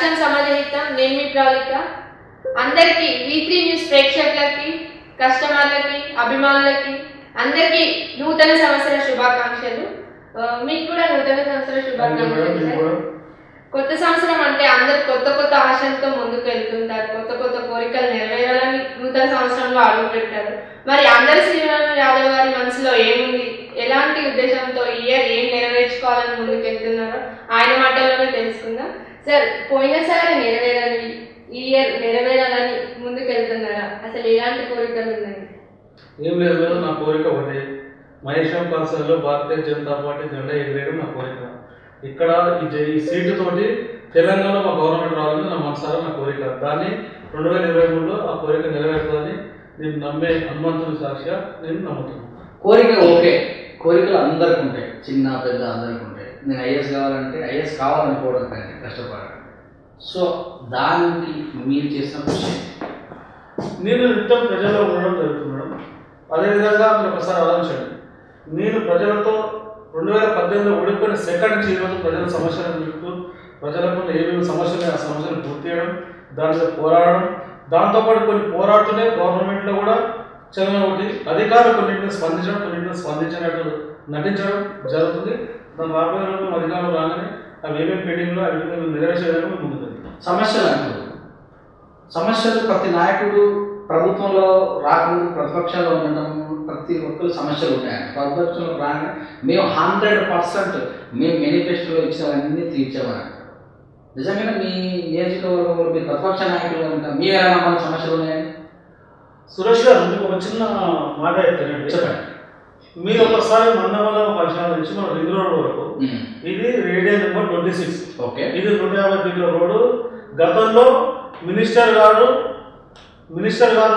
కష్టం సమాజహితం నేను మీ ప్రవళిక. అందరికీ V3 న్యూస్ ప్రేక్షకులకి, కస్టమర్లకి, అభిమానులకి అందరికీ నూతన సంవత్సర శుభాకాంక్షలు. మీకు కూడా నూతన సంవత్సర శుభాకాంక్షలు. కొత్త సంవత్సరం అంటే అందరు కొత్త కొత్త ఆశలతో ముందుకు వెళ్తుంటారు, కొత్త కొత్త కోరికలు నెరవేరాలని నూతన సంవత్సరంలో అడుగు పెడతారు. మరి అందరి శ్రీరామ్ యాదవ్ గారి మనసులో ఏముంది, ఎలాంటి ఉద్దేశంతో ఈ ఇయర్ ఏం నెరవేర్చుకోవాలని ముందుకు వెళ్తున్నారో ఆయన మాటల్లోనే తెలుసుకుందాం. సార్, పోయినసారి నెరవేరాలి, ఈ ఇయర్ నెరవేరాలని ముందుకు వెళ్తున్నారా? అసలు ఎలాంటి కోరికలు ఉన్నాయి? ఏం లేదు మేడం, నా కోరిక ఒకటి, మహేశ్వరం కాన్సర్లో భారతీయ జనతా పార్టీ జెండా ఎగిరేయడం నా కోరిక. ఇక్కడ ఈ సీటు తోటి తెలంగాణ మా గవర్నమెంట్ రావాలని నా మనసారా నా కోరిక. దాన్ని 2023లో ఆ కోరిక నెరవేరుతుందని నేను నమ్మే హనుమంతుని సాక్షిగా నేను నమ్ముతున్నాను. కోరిక ఓకే, కోరికలు అందరికీ ఉంటాయి, చిన్న పెద్ద అందరికీ ఉంటాయి. నేను ఐఏఎస్ కావాలంటే ఐఏఎస్ కావాలనుకోవడం కంటే కష్టపడడం. సో దానికి మీరు చేసిన కృషి. నేను నిత్యం ప్రజల్లో ఉండడం జరుగుతున్నాను. అదేవిధంగా మీరు ఒకసారి ఆలోచించండి, నేను ప్రజలతో 2018లో ఓడిపోయిన సెకండ్ నుంచి ఈరోజు ప్రజల సమస్యలను చెప్తూ ప్రజలకు ఏమేమి సమస్యలు ఆ సమస్యలు పూర్తి చేయడం, దాని మీద పోరాడడం, దాంతోపాటు కొన్ని పోరాడుతూనే గవర్నమెంట్లో కూడా చలన ఒకటి అధికారులు కొన్నింటిని స్పందించడం, కొన్నింటిని స్పందించినట్టు నటించడం జరుగుతుంది. దాని రాబోయే రోజుల్లో అధికారులు రాగానే అవి ఏమేమి పెండింగ్లో అవి నెరవేర్చేయడం ముందుకు. సమస్యలు అంటారు, సమస్యలు ప్రతి నాయకుడు ప్రభుత్వంలో రాకుండా ప్రతిపక్షాల్లో ఉండటం, ప్రతి ఒక్కరు సమస్యలు ఉంటాయండి. ప్రతిపక్షంలో రాగానే మేము 100% మేము మేనిఫెస్టోలో ఇచ్చినవన్నీ తీర్చామని. నిజంగానే మీ నియోజకవర్గంలో మీరు ప్రతిపక్ష నాయకులు ఉంటారు, మీ ఏమైనా సమస్యలు ఉన్నాయండి? సురేష్ గారు, మీకు ఒక చిన్న మాట చెప్తానండి, చెప్పండి. మీరు ఒకసారి మన్నవల పరిశ్రమ నుంచి మన రింగ్ రోడ్ వరకు, ఇది రేడియో నెంబర్ 26. ఓకే, ఇది 150 ఫీట్ల రోడ్డు. గతంలో మినిస్టర్ గారు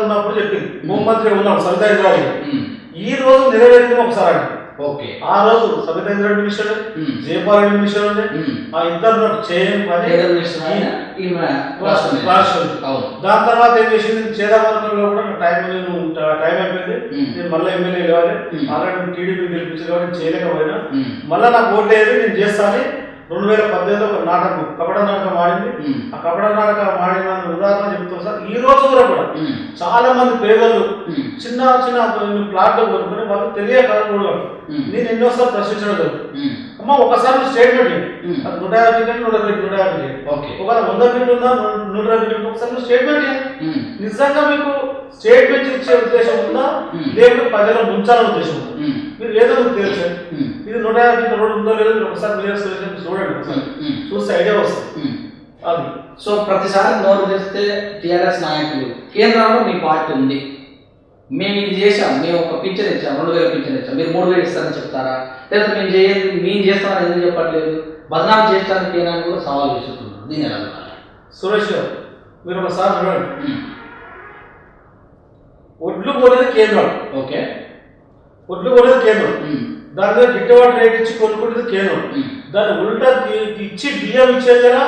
ఉన్నప్పుడు చెప్పింది, హోంమంత్రి ఉన్నాడు సబితా ఇంద్రారెడ్డి. ఈ రోజు నెరవేరింది ఒకసారి. ఓకే, ఆ రోజు సబితా ఇంద్రారెడ్డి మినిస్టర్, జయపాల్ రెడ్డి మినిస్టర్ ఉండే, ఆ ఇద్దరు చేయని పని దాని తర్వాత ఏం చేసింది, చేదామనుకులో కూడా టైం అయిపోయింది, నేను మళ్ళీ ఎమ్మెల్యే కావాలి, ఆల్రెడీ టీడీపీ గెలిపించింది కాబట్టి చేయలేకపోయినా, మళ్ళీ నాకు ఓట్లు లేదు నేను చేస్తాను. 2018లో ఒక నాటకం, కపట నాటకం ఆడింది. ఆ కపట నాటకం ఆడిన ఉదాహరణ చెప్తాను సార్. ఈ రోజు కూడా చాలా మంది పేదలు చిన్న చిన్న ప్లాట్లు కొనుక్కుని వాళ్ళు తెలియక కూడా నేను ఎన్నోసార్లు ప్రశ్నించడం జరుగుతుంది. అమ్మ ఒకసారి స్టేట్మెంట్ చేయండి, అది 150 చేయండి, 150 చేయండి, ఒకవేళ 100 ఫీట్లు ఉందా 120 ఫీట్లు, ఒకసారి స్టేట్మెంట్ చేయండి. నిజంగా మీకు స్టేట్మెంట్ ఇచ్చే ఉద్దేశం ఉందా, లేకపోతే ప్రజలు ముంచాలనే ఉద్దేశం ఉందా? మీరు ఏదో తెలుసు, ఇది 150 ఫీట్ల రోడ్డు ఉందో లేదో మీరు ఒకసారి చూడండి, చూస్తే ఐడియా వస్తుంది అది. సో ప్రతిసారి నోరు తెరిస్తే టీఆర్ఎస్ నాయకులు కేంద్రంలో మీ పార్టీ ఉంది, మేము ఇది చేసాం, మేము ఒక పింఛన్ ఇచ్చాం, 2000 పింఛన్ ఇచ్చాం, మీరు 3000 ఇస్తారని చెప్తారా? లేదా మేము చేస్తామని ఎందుకు చెప్పట్లేదు? బదనాం చేయడానికి ఏమైనా కూడా సవాల్ విసురుతున్నారు. దీని ఎలా? సురేష్ గారు, మీరు ఒకసారి చూడండి, ఒడ్లు కొనేది కేంద్రం. ఓకే, ఒడ్లు కొనేది కేంద్రం, దాని మీద గిట్టుబాటు రేట్ ఇచ్చి కొనుక్కుంటుంది కేంద్రం. దాన్ని ఉల్టా ఇచ్చి బియ్యం ఇచ్చేది కదా,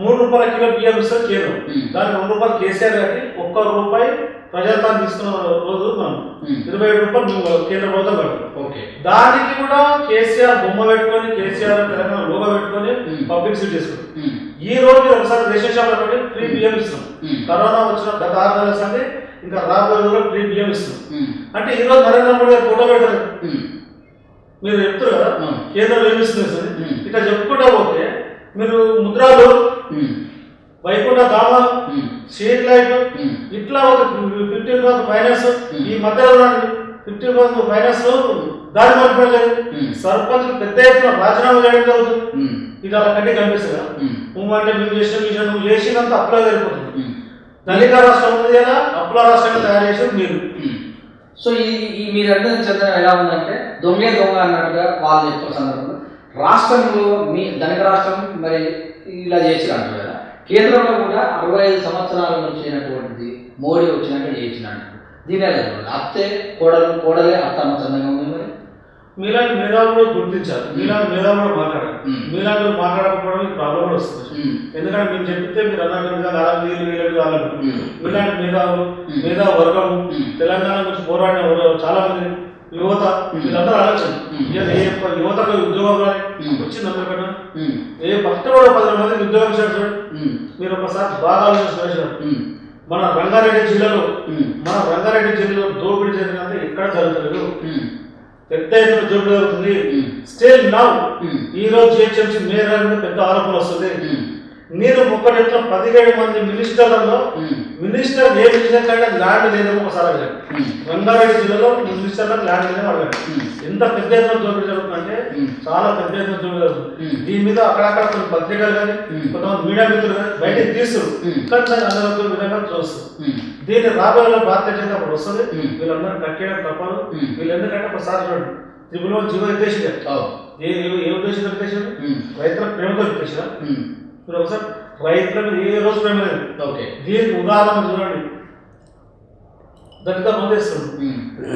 3 రూపాయల కిలో బియ్యం ఇస్తారు కేంద్రం. దాన్ని 2 రూపాయలు కేసీఆర్ గారి, 1 రూపాయి ప్రజాతాన్ని తీసుకున్న రోజు మనం 27 రూపాయలు కేంద్ర ప్రభుత్వం కట్టాం. దానికి కూడా కేసీఆర్ బొమ్మ పెట్టుకొని, కేసీఆర్ తెలంగాణ లోగో పెట్టుకొని పబ్లిక్ సీట్ చేసుకుంటాం. ఈ రోజు ఒకసారి రేషన్ షాప్ లో ఫ్రీ బియ్యం ఇస్తున్నాం. కరోనా వచ్చిన గత 6 నెలల సంది ఇంకా రాబోయే రోజుల్లో ఫ్రీ బియ్యం ఇస్తున్నాం. అంటే ఈ రోజు నరేంద్ర మోడీ గారు ఫోటో పెడతారు, మీరు చెప్తారు కదా కేంద్రం ఏమిస్తుంది. ఇట్లా చెప్పుకుంటా పోతే మీరు ముద్రాలు, వైకుంఠ ధామ, స్ట్రీట్ లైట్, ఇట్లా ఒక 15,000 ఫైనాన్స్, ఈ మధ్యలో 15,000 ఫైనాన్స్ దారి మర్చిపోలేదు. సర్పంచ్ పెద్ద ఎత్తున రాజీనామా చేయడం జరుగుతుంది. ఇది అలా కట్టి కనిపిస్తుంది కదా, అంటే మేము చేసిన విషయం నువ్వు చేసినంత అప్పులో జరిగిపోతుంది. దళిత రాష్ట్రం ఉంది కదా, అప్పుల రాష్ట్రంగా తయారు చేసేది మీరు. సో ఈ మీరందరూ చదవడం ఎలా ఉందంటే దొంగే దొంగ అన్నట్టుగా వాళ్ళు చెప్తున్న సందర్భంలో రాష్ట్రంలో మీ ధనిక రాష్ట్రం మరి ఇలా చేసినట్టు కదా, కేంద్రంలో కూడా 65 సంవత్సరాల నుంచి అయినటువంటిది మోడీ వచ్చినాక చేసినట్టు. దీని అత్తే కోడలే అత్త చందంగా ఉంది. మరి మీలాంటి మేధావులు గుర్తించాలి, మీలాంటి మేధావులు మాట్లాడాలి. మీలాంటి మాట్లాడకపోవడం ప్రాబ్లం కూడా వస్తుంది. ఎందుకంటే మీరు చెప్తే మీరు అన్నట్టు మీలాంటి మేధావులు, మేధా వర్గము, తెలంగాణ గురించి పోరాడిన చాలా మంది యువత వీళ్ళందరూ ఆలోచన యువతకు ఉద్యోగం వచ్చింది అందరూ పెట్టడం ఏ పట్టణంలో 10 మందికి ఉద్యోగం చేస్తాడు. మీరు ఒకసారి బాగా ఆలోచించారు. మన రంగారెడ్డి జిల్లాలో దోపిడీ జరిగినంత ఎక్కడ జరుగుతుంది. పెద్ద ఎత్తున దోపిడీ జరుగుతుంది. స్టిల్ నౌ ఈ రోజు జిహెచ్ఎంసీ మేయర్ మీద పెద్ద ఆరోపణ వస్తుంది. మీరు ఒక్కటిలో 17 మంది మినిస్టర్లలో మినిస్టర్ ఏ మినిస్టర్ కంటే ల్యాండ్ లేదేమో ఒకసారి అడగండి. రంగారెడ్డి జిల్లాలో మినిస్టర్లకు ల్యాండ్ లేదేమో అడగండి. ఎంత పెద్ద ఎత్తున దోపిడీ జరుగుతుందంటే చాలా పెద్ద ఎత్తున దోపిడీ జరుగుతుంది. దీని మీద అక్కడక్కడ కొన్ని పత్రికలు కానీ కొంతమంది మీడియా మిత్రులు కానీ బయటకు తీస్తారు. కానీ దాన్ని అందరూ విధంగా చూస్తారు. దీన్ని రాబోయే భారతీయ జనతా పార్టీ వస్తుంది. వీళ్ళందరూ కట్టేయడం తప్పదు. వీళ్ళు ఎందుకంటే ఒకసారి చూడండి త్రిపులో జీవో ఎత్తేసింది. ఏ ఉద్దేశంతో ఎత్తేసారు? రైతుల ప్రేమతో ఎత్తేసారా? మీరు ఒకసారి రైతులకు ఏ రోజు ప్రేమ లేదు. దీనికి ఉదాహరణ చూడండి. దళిత బంధు ఇస్తుంది.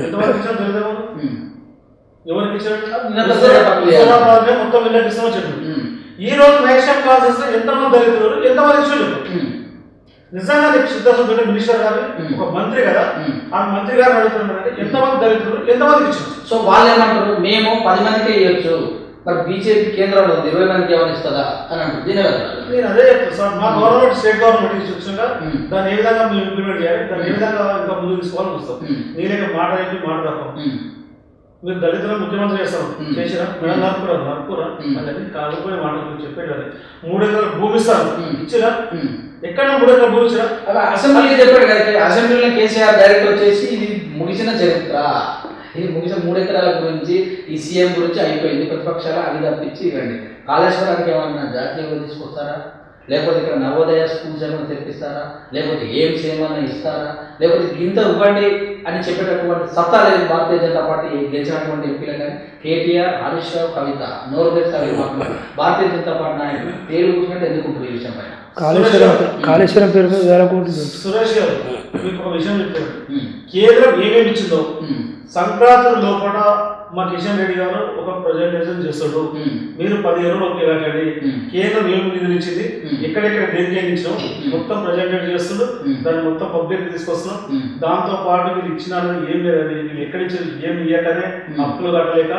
ఎంతమందికి ఇచ్చారు దళిత బంధు? ఎవరికి ఇచ్చారు? మొత్తం వీళ్ళకి ఇస్తామని చెప్పండి. ఈ రోజు నేషనల్ క్లాసెస్ ఎంతమంది దళితులు ఎంతమంది ఇచ్చారు? నిజంగా నీకు సిద్ధార్థ మినిస్టర్ గారు ఒక మంత్రి కదా, ఆ మంత్రి గారు అడుగుతున్నారంటే ఎంతమంది దళితులు ఎంతమందికి ఇచ్చారు? సో వాళ్ళు ఏమంటారు, మేము 10 మందికే ఇవ్వచ్చు, మరి బీజేపీ కేంద్రంలో 20 మందికి ఏమైనా ఇస్తుందా అని అంటారు. నేను అదే చెప్తాను సార్. మా గవర్నమెంట్ స్టేట్ గవర్నమెంట్ ఇచ్చిన దాన్ని ఏ విధంగా మేము ఇంప్లిమెంట్ చేయాలి, దాన్ని ఏ విధంగా ఇంకా ముందుకు తీసుకోవాలని చూస్తాం. నేనే మాట ఏంటి మాట తప్ప. మీరు దళితులను ముఖ్యమంత్రి చేస్తాం చేసినా మేడం నరుకురా అని కాకపోయే మాటలు చెప్పేది. 3 ఎకరాల భూమి ఇస్తాను ఇచ్చినా ఎక్కడ 3 ఎకరాల భూమి ఇచ్చినా అసెంబ్లీకి చెప్పాడు కదా. అసెంబ్లీలో కేసీఆర్ డైరెక్ట్ వచ్చేసి ఇది ముగిసిన చరిత్ర, ఇది ముగిసిన 3 ఎకరాల గురించి ఈ సీఎం గురించి అయిపోయింది, ప్రతిపక్షాలు అది తప్పించి ఇవ్వండి. కాళేశ్వరానికి ఏమన్నా జాతీయంగా తీసుకొస్తారా, లేకపోతే ఇక్కడ నవోదయ స్కూల్స్ ఏమైనా తెప్పిస్తారా, లేకపోతే ఎయిమ్స్ ఏమైనా ఇస్తారా, లేకపోతే గింత ఇవ్వండి అని చెప్పేటటువంటి సత్తా లేదు భారతీయ జనతా పార్టీ గెలిచినటువంటి ఎంపీలు. కానీ కేటీఆర్, హరీష్ రావు, కవిత నోరు తెచ్చారు. భారతీయ జనతా పార్టీ నాయకులు పేరు కూర్చున్నట్టు ఎందుకు ఉంటుంది ఈ విషయం పైన? కాళేశ్వరం పేరు మీద వేల కోట్లు. సురేష్ గారు మీకు ఒక విషయం చెప్తారు. కేంద్రం ఏమేమి ఇచ్చిందో సంక్రాంతి లోపల మా కిషన్ రెడ్డి గారు ఒక ప్రజెంటేషన్ చేస్తాడు. మీరు 15 రోజులు ఒకేలాంటి కేంద్రం ఏమి నిధులు ఇచ్చింది, ఎక్కడెక్కడ దేనికి ఇచ్చినాం మొత్తం ప్రజెంటేషన్ చేస్తుండ్రు. దాన్ని మొత్తం పబ్లిక్ తీసుకొస్తున్నాం. దాంతో పాటు మీరు ఇచ్చిన ఏం లేదండి, మీరు ఎక్కడ ఇచ్చారు ఏమి ఇయ్యకనే అప్పులు కట్టలేక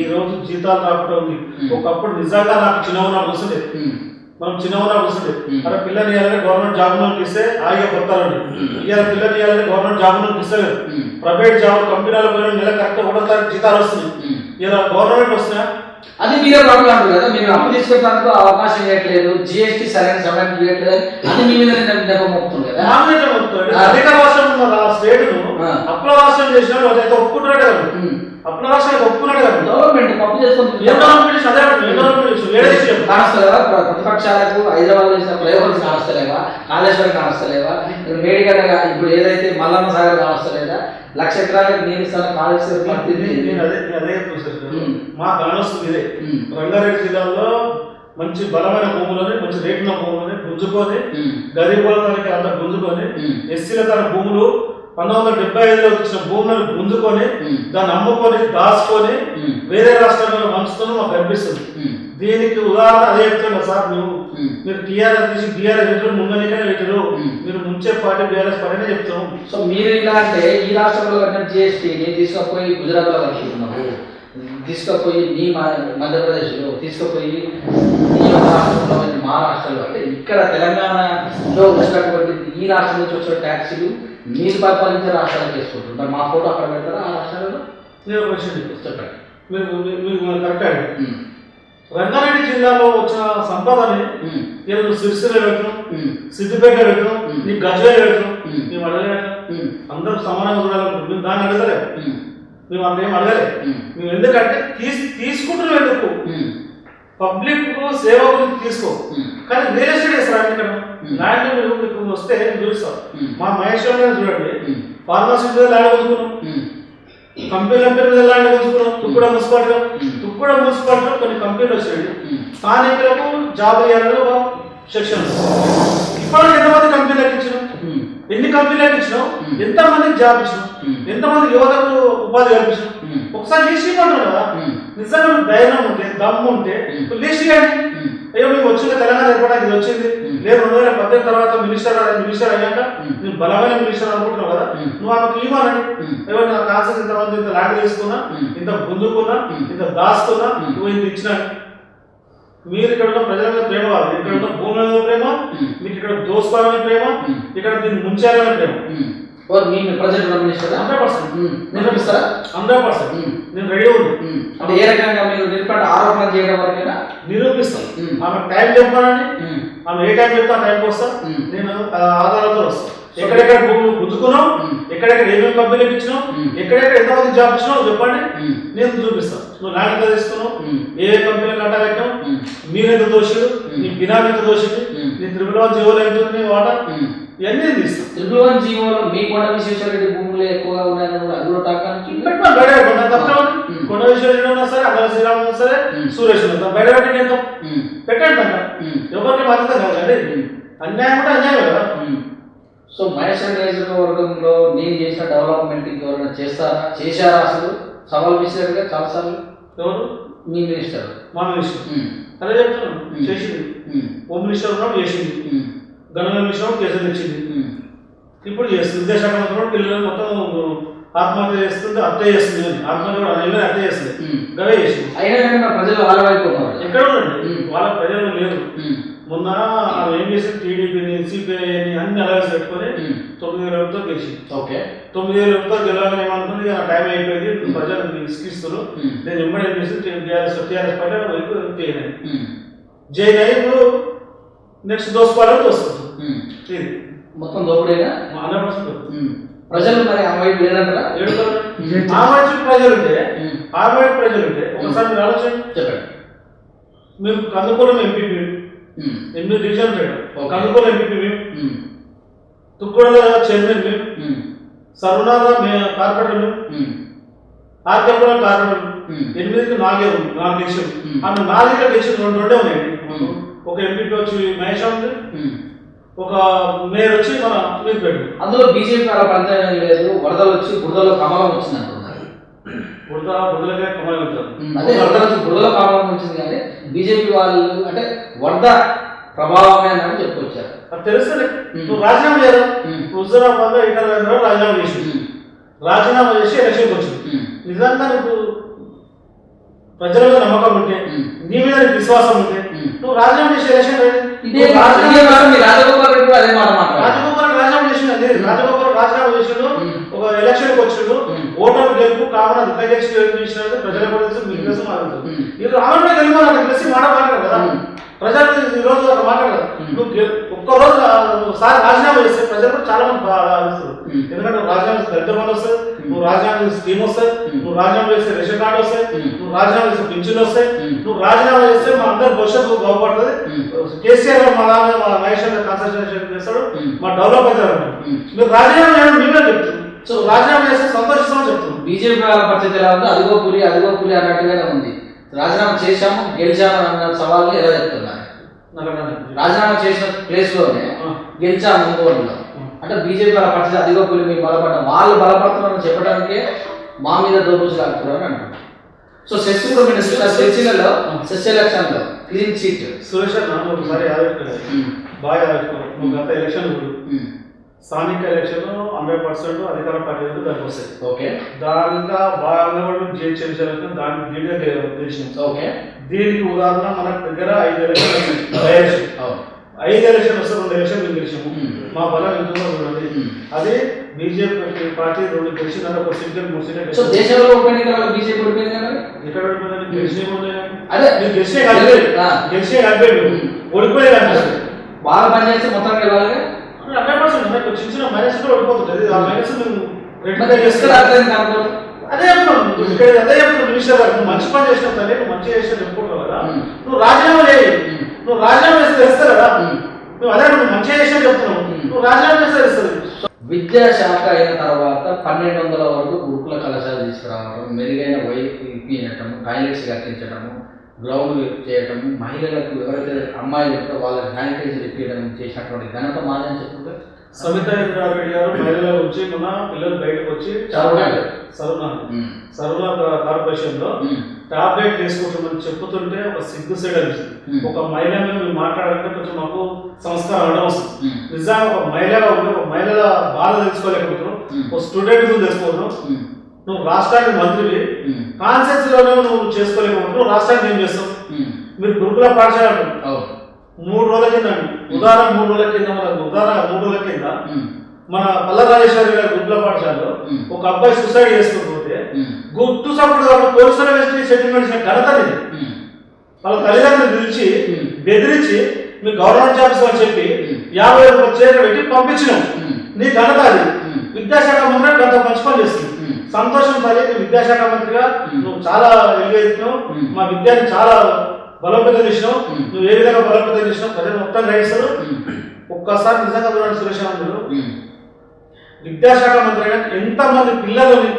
ఈ రోజు జీతాలు రాకుండా ఉంది. ఒకప్పుడు నిజంగా నాకు చిన్నగా వస్తుంది, మనం చిన్నగా వస్తుంది. అక్కడ పిల్లలు ఇవ్వాలని గవర్నమెంట్ జాబ్ లోకి ఇస్తే హాయిగా కొత్తారండి. ఇవాళ పిల్లలు ఇవ్వాలని గవర్నమెంట్ జాబ్ లోకి ఇస్తలేదు. ప్రైవేట్ జాబ్ కంపెనీల నెల కరెక్ట్ 1వ తారీఖు జీతాలు వస్తుంది. ఇలా గవర్నమెంట్ వస్తున్నా అది మీరే ప్రాబ్లం అంటారు కదా. మీరు అప్పు తీసుకెళ్ళడానికి అవకాశం ఇవ్వట్లేదు, జిఎస్టీ సరైన సమయానికి ఇవ్వట్లేదు, అది మీ మీద నెప్పమవుతుంది కదా. అధిక రాష్ట్రం ఉన్న స్టేట్ ను అప్పుల రాష్ట్రం చేసిన అయితే ఒప్పుకుంటున్నాడు కదా. అప్పుల రాష్ట్రానికి ఒప్పుకున్నాడు కదా. గవర్నమెంట్ పప్పు చేసుకుంటుంది. కానస్తలేవా ప్రతిపక్షాలకు? హైదరాబాద్ చేసిన ఫ్లైఓవర్స్ కానస్తలేవా, కాళేశ్వరం కానస్తలేవా, మేడిగడ్డ ఇప్పుడు ఏదైతే మల్లమ్మ సాగర్ కానస్తలేదా, 1,00,000 ఎకరాలకు నేను ఇస్తాను కాళేశ్వరం మా కానొస్తుంది ఇదే. రంగారెడ్డి జిల్లాలో మంచి బలమైన భూములని, మంచి రేటున్న భూములని గుంజుకొని గరీబుల తనకి అంత గుంజుకొని ఎస్సీల తన భూములు 1975లో వచ్చిన భూములను గుంజుకొని దాన్ని అమ్ముకొని దాచుకొని వేరే రాష్ట్రాల్లో పంచుతున్నా మాకు కనిపిస్తుంది. దీనికి ఉదాహరణ అదే చెప్తున్నా సార్. మీరు టీఆర్ఎస్ తీసి బీఆర్ఎస్ ముందనికనే పెట్టారు. మీరు ముంచే పార్టీ బీఆర్ఎస్ పార్టీ చెప్తాం. సో మీరు ఇలా అంటే ఈ రాష్ట్రంలో కట్టిన జిఎస్టీని తీసుకుపోయి గుజరాత్లో కట్టుకున్నాము, తీసుకుపోయి మీ మధ్యప్రదేశ్లో తీసుకుపోయి ఈ రాష్ట్రంలో మహారాష్ట్రలో, అంటే ఇక్కడ తెలంగాణలో వచ్చినటువంటి ఈ రాష్ట్రం నుంచి వచ్చిన ట్యాక్సీలు మీరు పరిపాలించే రాష్ట్రాలకు వేసుకుంటారు. మరి మా ఫోటో అక్కడ పెడతారా ఆ రాష్ట్రాలలో? నేను ఒక విషయం చెప్పండి. మీరు కరెక్ట్ అండి. రంగారెడ్డి జిల్లాలో వచ్చిన సంపదని ఈరోజు సిరిసిల్ల పెట్టడం, సిద్దిపేట పెట్టడం, నీకు గజ్వేల్ పెట్టడం, మేము అడగలే. అందరూ సమానంగా చూడాలనుకుంటున్నాం. మేము దాన్ని అడగలేదు. మేము అక్కడ ఏం అడగలేదు. మేము ఎందుకంటే తీసుకుంటున్నాం. ఎందుకు పబ్లిక్ సేవ గురించి తీసుకో, కానీ రియల్ ఎస్టేట్ వేస్తారు. ఇక్కడ ల్యాండ్ మీకు వస్తే చూస్తాం. మా మహేశ్వరం చూడండి, ఫార్మసీ మీద ల్యాండ్ కొనుక్కున్నాం, కంపెనీల పేరు మీద ల్యాండ్ కొనుక్కున్నాం. తుక్కుడ మున్సిపాలిటీలో కొన్ని కంపెనీలు వచ్చాయి. స్థానికులకు జాబ్ ఇవ్వాలని ఒక సెక్షన్. ఇప్పుడు ఎంతమంది కంపెనీలకు ఇచ్చినాం, ఎన్ని కంపెనీలకు ఇచ్చినాం, ఎంతమందికి జాబ్ ఇచ్చినాం, ఎంతమంది యువతకు ఉపాధి కల్పించినాం. ఒకసారి లిస్ట్ ఇవ్వమంటారు కదా. నిజంగా ధైర్యం ఉంటే, దమ్ము ఉంటే లిస్ట్ ఇవ్వండి. అయ్యో మీకు వచ్చింది తెలంగాణ ఏర్పడడానికి ఇది వచ్చింది నేను 2018 తర్వాత మినిస్టర్ అయ్యాక నేను బలమైన మినిస్టర్ అనుకుంటున్నావు కదా నువ్వు ఆమెకు ఇవ్వాలని అయ్యో నా కాన్సెస్ ఇంతమంది ఇంత ల్యాండ్ తీసుకున్నా ఇంత గుంజుకున్నా ఇంత దాస్తున్నా నువ్వు ఇంత ఇచ్చినా మీరు ఇక్కడ ఉన్న ప్రజల మీద ప్రేమ కాదు ఇక్కడ ఉన్న భూముల మీద ప్రేమ మీకు ఇక్కడ దోసుకోవాలనే ప్రేమ ఇక్కడ దీన్ని ముంచాలనే ప్రేమ ప్రజెంట్ మినిస్టర్ 100% నిరూపిస్తారా 100% నేను రెడీ ఉంది అంటే ఏ రకంగా మీరు నిరుపేట ఆరోపణ చేయడం వరకైనా నిరూపిస్తాను ఆమె టైం చెప్పాలని ఆమె ఏ టైం చెప్తా ఆ టైంకి వస్తా నేను ఆధారాలతో వస్తాను ఎక్కడెక్కడ భూములు గుంజుకున్నాం ఎక్కడెక్కడ ఏమేమి కంపెనీలు ఇచ్చినాం ఎక్కడెక్కడ ఎంతమంది జాబ్ ఇచ్చినావు చెప్పండి నేను చూపిస్తాను నువ్వు ల్యాండ్ ఎంత తీసుకున్నావు ఏ కంపెనీ కట్టాలెట్టావు మీరెంత దోషులు నీ బినామీ ఎంత దోషులు నీ త్రిపుల్ జీవోలు ఎంత ఉంది వాటర్ ఇవన్నీ తీస్తాను త్రిపుల్ జీవోలో మీ కొండ విశ్వేశ్వరరెడ్డి భూములు ఎక్కువగా ఉన్నాయని కూడా అది కూడా టాకానికి కొండ విశ్వేశ్వరరెడ్డి ఉన్నా సరే అమర శ్రీరామ్ ఉన్నా సరే సురేష్ ఉన్నా బయట పెట్టి ఎంత పెట్టండి అన్న ఎవరికి మద్దతు కాదండి అన్యాయం అంటే అన్యాయం కదా సో మహేశ్వర నియోజకవర్గంలో నేను చేసిన డెవలప్మెంట్ ఎవరైనా చేశారా అసలు సవాల్ విసిరారుగా చాలాసార్లు ఎవరు మీ మినిస్టర్ మా మినిస్టర్ అదే చెప్తున్నాను చేసింది హోమ్ మినిస్టర్ ఉన్నాడు చేసింది గణన మినిస్టర్ కేసులు తెచ్చింది ఇప్పుడు చేస్తుంది విద్యాశాఖ మంత్రి పిల్లలు మొత్తం ఆత్మహత్య చేస్తుంది హత్య చేస్తుంది ఆత్మహత్య కూడా హత్య చేస్తుంది గవే చేసింది అయినా ప్రజలు వాళ్ళ వైపు ఎక్కడ ఉండండి వాళ్ళ ప్రజలు లేదు మొన్న ఆమె ఏం చేసింది టీడీపీని సిపిఐని అన్ని అలవెన్స్ పెట్టుకొని 9,000 ఓట్లతో గెలిచింది ఓకే 9,000 ఓట్లతో గెలవాలని ఏమనుకుంది ఆ టైం అయిపోయింది ప్రజలు ఇసుకిస్తున్నారు నేను ఎమ్మడి ఏం చేసి టీఆర్ఎస్ పార్టీ వైపు జైన్ అయ్యి ఇప్పుడు నెక్స్ట్ దోసుకోవాలని వస్తుంది ఇది మొత్తం దోపిడేగా 100% ప్రజలు మరి ఆ వైపు లేదంటారా ఆ వైపు ప్రజలు ఉంటే ఒకసారి మీరు ఆలోచన చెప్పండి మేము కందుకూరం ఎంపీపీ 8 డివిజన్ కందుకూరు ఎంపీపీ మేము తుక్కుడులో చైర్మన్ మేము సరునాథ కార్పొరేటర్ మేము ఆర్కేపురం కార్పొరేటర్ 8కి 4 గెలిచాం ఆమె 4 గెలిచిన 2 ఉన్నాయి ఒక ఎంపీపీ వచ్చి మహేష్ ఉంది ఒక మేయర్ వచ్చి మన మీద పెట్టు అందులో బీజేపీ వాళ్ళ పంచాయతీ లేదు వరదలు వచ్చి బురదలో కమలం వచ్చింది అంటున్నారు బురదలకే కమలం వెళ్తారు అదే బురదలో కమలం వచ్చింది కానీ బీజేపీ వాళ్ళు అంటే వరద ప్రభావమే అని చెప్పుకొచ్చారు అది తెలుస్తుంది నువ్వు రాజీనామా చేయరా హుజూరాబాద్ లో రాజీనామా చేసి ఎలక్షన్కి వచ్చింది నిజంగా నీకు ప్రజల మీద నమ్మకం ఉంటే నీ మీద నీకు విశ్వాసం ఉంటే నువ్వు రాజీనామా చేసి ఎలక్షన్ రాజగోపాల్ రెడ్డి అదే మాట రాజగోపాల్ రాజీనామా చేసిండు రాజగోపాల్ రాజీనామా చేసిండు ఒక ఎలక్షన్ కి వచ్చిండు ఓటర్ గెలుపు కామన్ రికగ్నేషన్ చేసినది ప్రజలకు తెలుసు మీకు తెలుసు మాకు తెలుసు ఇది రావడమే గెలుపు నాకు తెలిసి మాట మాట్లాడరు కదా ప్రజలు ఈ రోజు ఒక మాట్లాడరు నువ్వు ఒక్కరోజు ఒకసారి రాజీనామా చేస్తే ప్రజలు కూడా చాలా మంది భావిస్తారు ఎందుకంటే నువ్వు రాజీనామా చేస్తే దళిత బంధు వస్తుంది నువ్వు రాజీనామా చేస్తే స్కీమ్ వస్తాయి నువ్వు రాజీనామా చేస్తే రేషన్ కార్డు వస్తాయి నువ్వు రాజీనామా చేస్తే పింఛన్ వస్తాయి నువ్వు రాజీనామా చేస్తే మా అందరి భవిష్యత్తు బాగుపడుతుంది కేసీఆర్ మా మహేష్ కాన్సన్ట్రేషన్ చేస్తాడు మా డెవలప్ అవుతారు మీరు రాజీనామా చేయడం మేమే చెప్తాం సో రాజీనామా చేస్తే సంతోషిస్తామని చెప్తున్నాం బీజేపీ వాళ్ళ పరిస్థితి ఎలా ఉంది అదిగో పులి అన్నట్టుగానే ఉంది రాజీనామా చేశాము గెలిచాము అన్న సవాళ్ళు ఎలా చెప్తున్నారు రాజీనామా చేసిన ప్లేస్ లోనే గెలిచాము అనుకోవడం అంటే బీజేపీ వాళ్ళ పరిస్థితి అదిగో పులి మీరు బలపడ్డాం వాళ్ళు బలపడుతున్నారని చెప్పడానికే మా మీద దోపులు లాగుతున్నారు అంటున్నారు సో సెస్ కూడా మీరు చర్చిలలో సెస్ ఎలక్షన్ లో క్లీన్ చీట్ సురేష్ ఒకసారి బాగా గత ఎలక్షన్ స్థానిక ఎలక్షన్ 100% అధికార పార్టీ దానికి వస్తాయి ఓకే దానిగా బాగా కూడా జిహెచ్ఎంసీ ఎలక్షన్ దానికి దీనిగా గెలిచింది ఓకే దీనికి ఉదాహరణ మన దగ్గర 5 ఎలక్షన్ 5 ఎలక్షన్ వస్తే 2 ఎలక్షన్ మేము గెలిచాము మా బలం ఎంతో చూడండి అది బీజేపీ పార్టీ 2 గెలిచిందంటే ఒక సీట్లు 3 సీట్లు దేశంలో ఉప బీజేపీ ఓడిపోయింది కదా ఎక్కడ ఓడిపోయింది గెలిచిన అదే గెలిచే కలిపేది ఓడిపోయే అనిపిస్తుంది బాగా పనిచేస్తే మొత్తం గెలవాలి 100% చిన్న మైనస్ కూడా ఓడిపోతుంది ఆ మైనస్ అదే చెప్తున్నాను మినిస్టర్ గారు నువ్వు మంచి పని చేసిన తల్లి నువ్వు మంచి చేసిన చెప్పుకుంటావు కదా నువ్వు రాజీనామా చేయి నువ్వు రాజీనామా చేస్తే తెలుస్తుంది కదా నువ్వు అదే నువ్వు మంచిగా చేసిన చెప్తున్నావు నువ్వు రాజీనామా చేస్తే తెలుస్తుంది విద్యాశాఖ అయిన తర్వాత 1200 వరకు గురుకుల కళాశాల తీసుకురావడం మెరుగైన ఇప్పించటము టాయిలెట్స్ కట్టించడము గ్రౌండ్ చేయటము మహిళలకు ఎవరైతే అమ్మాయిలు ఉంటారో వాళ్ళకి శానిటైజర్ ఇప్పించడం చేసినటువంటి ఘనత మాదని చెప్పుకుంటే సవితా ఇంద్రారెడ్డి గారు మహిళల గురించి మన పిల్లలు బయటకు వచ్చి సరునాథ్ కార్పొరేషన్ లో టాబ్లెట్ వేసుకుంటామని చెప్పుతుంటే ఒక సిగ్గు సైడ్ అనిపిస్తుంది. ఒక మహిళ మీద మీరు మాట్లాడాలంటే కొంచెం మాకు సంస్కారం అడ్డం వస్తుంది. నిజంగా ఒక మహిళగా ఉండి ఒక మహిళల బాధ తెలుసుకోలేకపోతున్నాం, ఒక స్టూడెంట్ తెలుసుకోవడం. నువ్వు రాష్ట్రానికి మంత్రివి, కాన్సెన్స్ లోనే నువ్వు చేసుకోలేకపోతున్నావు, రాష్ట్రానికి ఏం చేస్తావు? మీరు గురుకుల పాఠశాల 3 రోజుల కింద ఉదాహరణ 3 రోజుల కింద మన పల్లరాజేశ్వరి గారి గురుకుల పాఠశాలలో ఒక అబ్బాయి సూసైడ్ చేసుకుంటుంటే గుర్తు సపోర్ట్ పోలీసులు వేసి సెటిల్మెంట్ చేసిన ఘనత ఇది. వాళ్ళ తల్లిదండ్రులు పిలిచి బెదిరించి మీ గవర్నమెంట్ ఆఫీస్ అని చెప్పి 50,000 రూపాయలు చేత పెట్టి పంపించినాం. నీ ఘనత అది. విద్యాశాఖ మంత్రి గత మంచి పని చేస్తుంది. సంతోషం తల్లి, విద్యాశాఖ మంత్రిగా నువ్వు చాలా ఎలిగేస్తున్నావు, మా విద్యని చాలా బలోపేతం చేసినావు. నువ్వు ఏ విధంగా బలోపేతం చేసినావు ప్రజలు మొత్తం గ్రహిస్తారు. ఒక్కసారి నిజంగా చూడండి సురేష్ మీరు విద్యాశాఖ మంత్రిగా ఎంతమంది పిల్లలని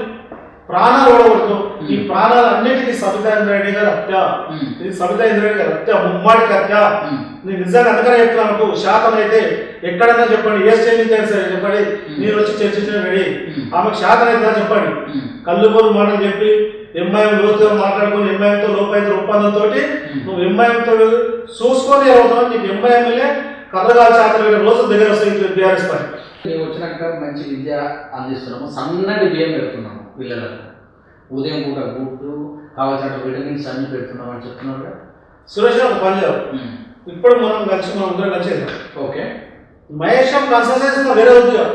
ప్రాణాలు ఓడగొడుతూ ఈ ప్రాణాలన్నిటికీ సబితా ఇంద్రారెడ్డి గారి హత్య, ఇది సబితా ఇంద్రారెడ్డి గారి హత్య, ముమ్మాడికి హత్య. నేను నిజంగా అందుకనే చెప్తున్నాను, శాతం అయితే ఎక్కడన్నా చెప్పండి, ఏ స్టేజ్ నుంచి సరే చెప్పండి, మీరు వచ్చి చర్చించిన రెడీ. ఆమెకు శాతం అయితే చెప్పండి. కల్లుబోలు మాటలు చెప్పి ఎంఐఎం లోతుగా మాట్లాడుకుని ఎంఐఎంతో లోపైతే ఒప్పందంతో నువ్వు ఎంఐఎంతో చూసుకొని అవుతావు. నీకు ఎంఐఎంఏ కర్రగా శాతం రోజులు దగ్గర వస్తాయి బీఆర్ఎస్ పార్టీ. మేము వచ్చినాక మంచి విద్య అందిస్తున్నాము, సన్నటి బియ్యం పెడుతున్నాము పిల్లలకు, ఉదయం పూట గుడ్డు కావాల్సిన విటమిన్స్ అన్ని పెడుతున్నాం అని చెప్తున్నారు. సురేష్ ఒక పని చేయాలి, ఇప్పుడు మనం అందరం కలిసి ఓకే మహేషం కాన్సన్ట్రేషన్ వేరే వద్దుగా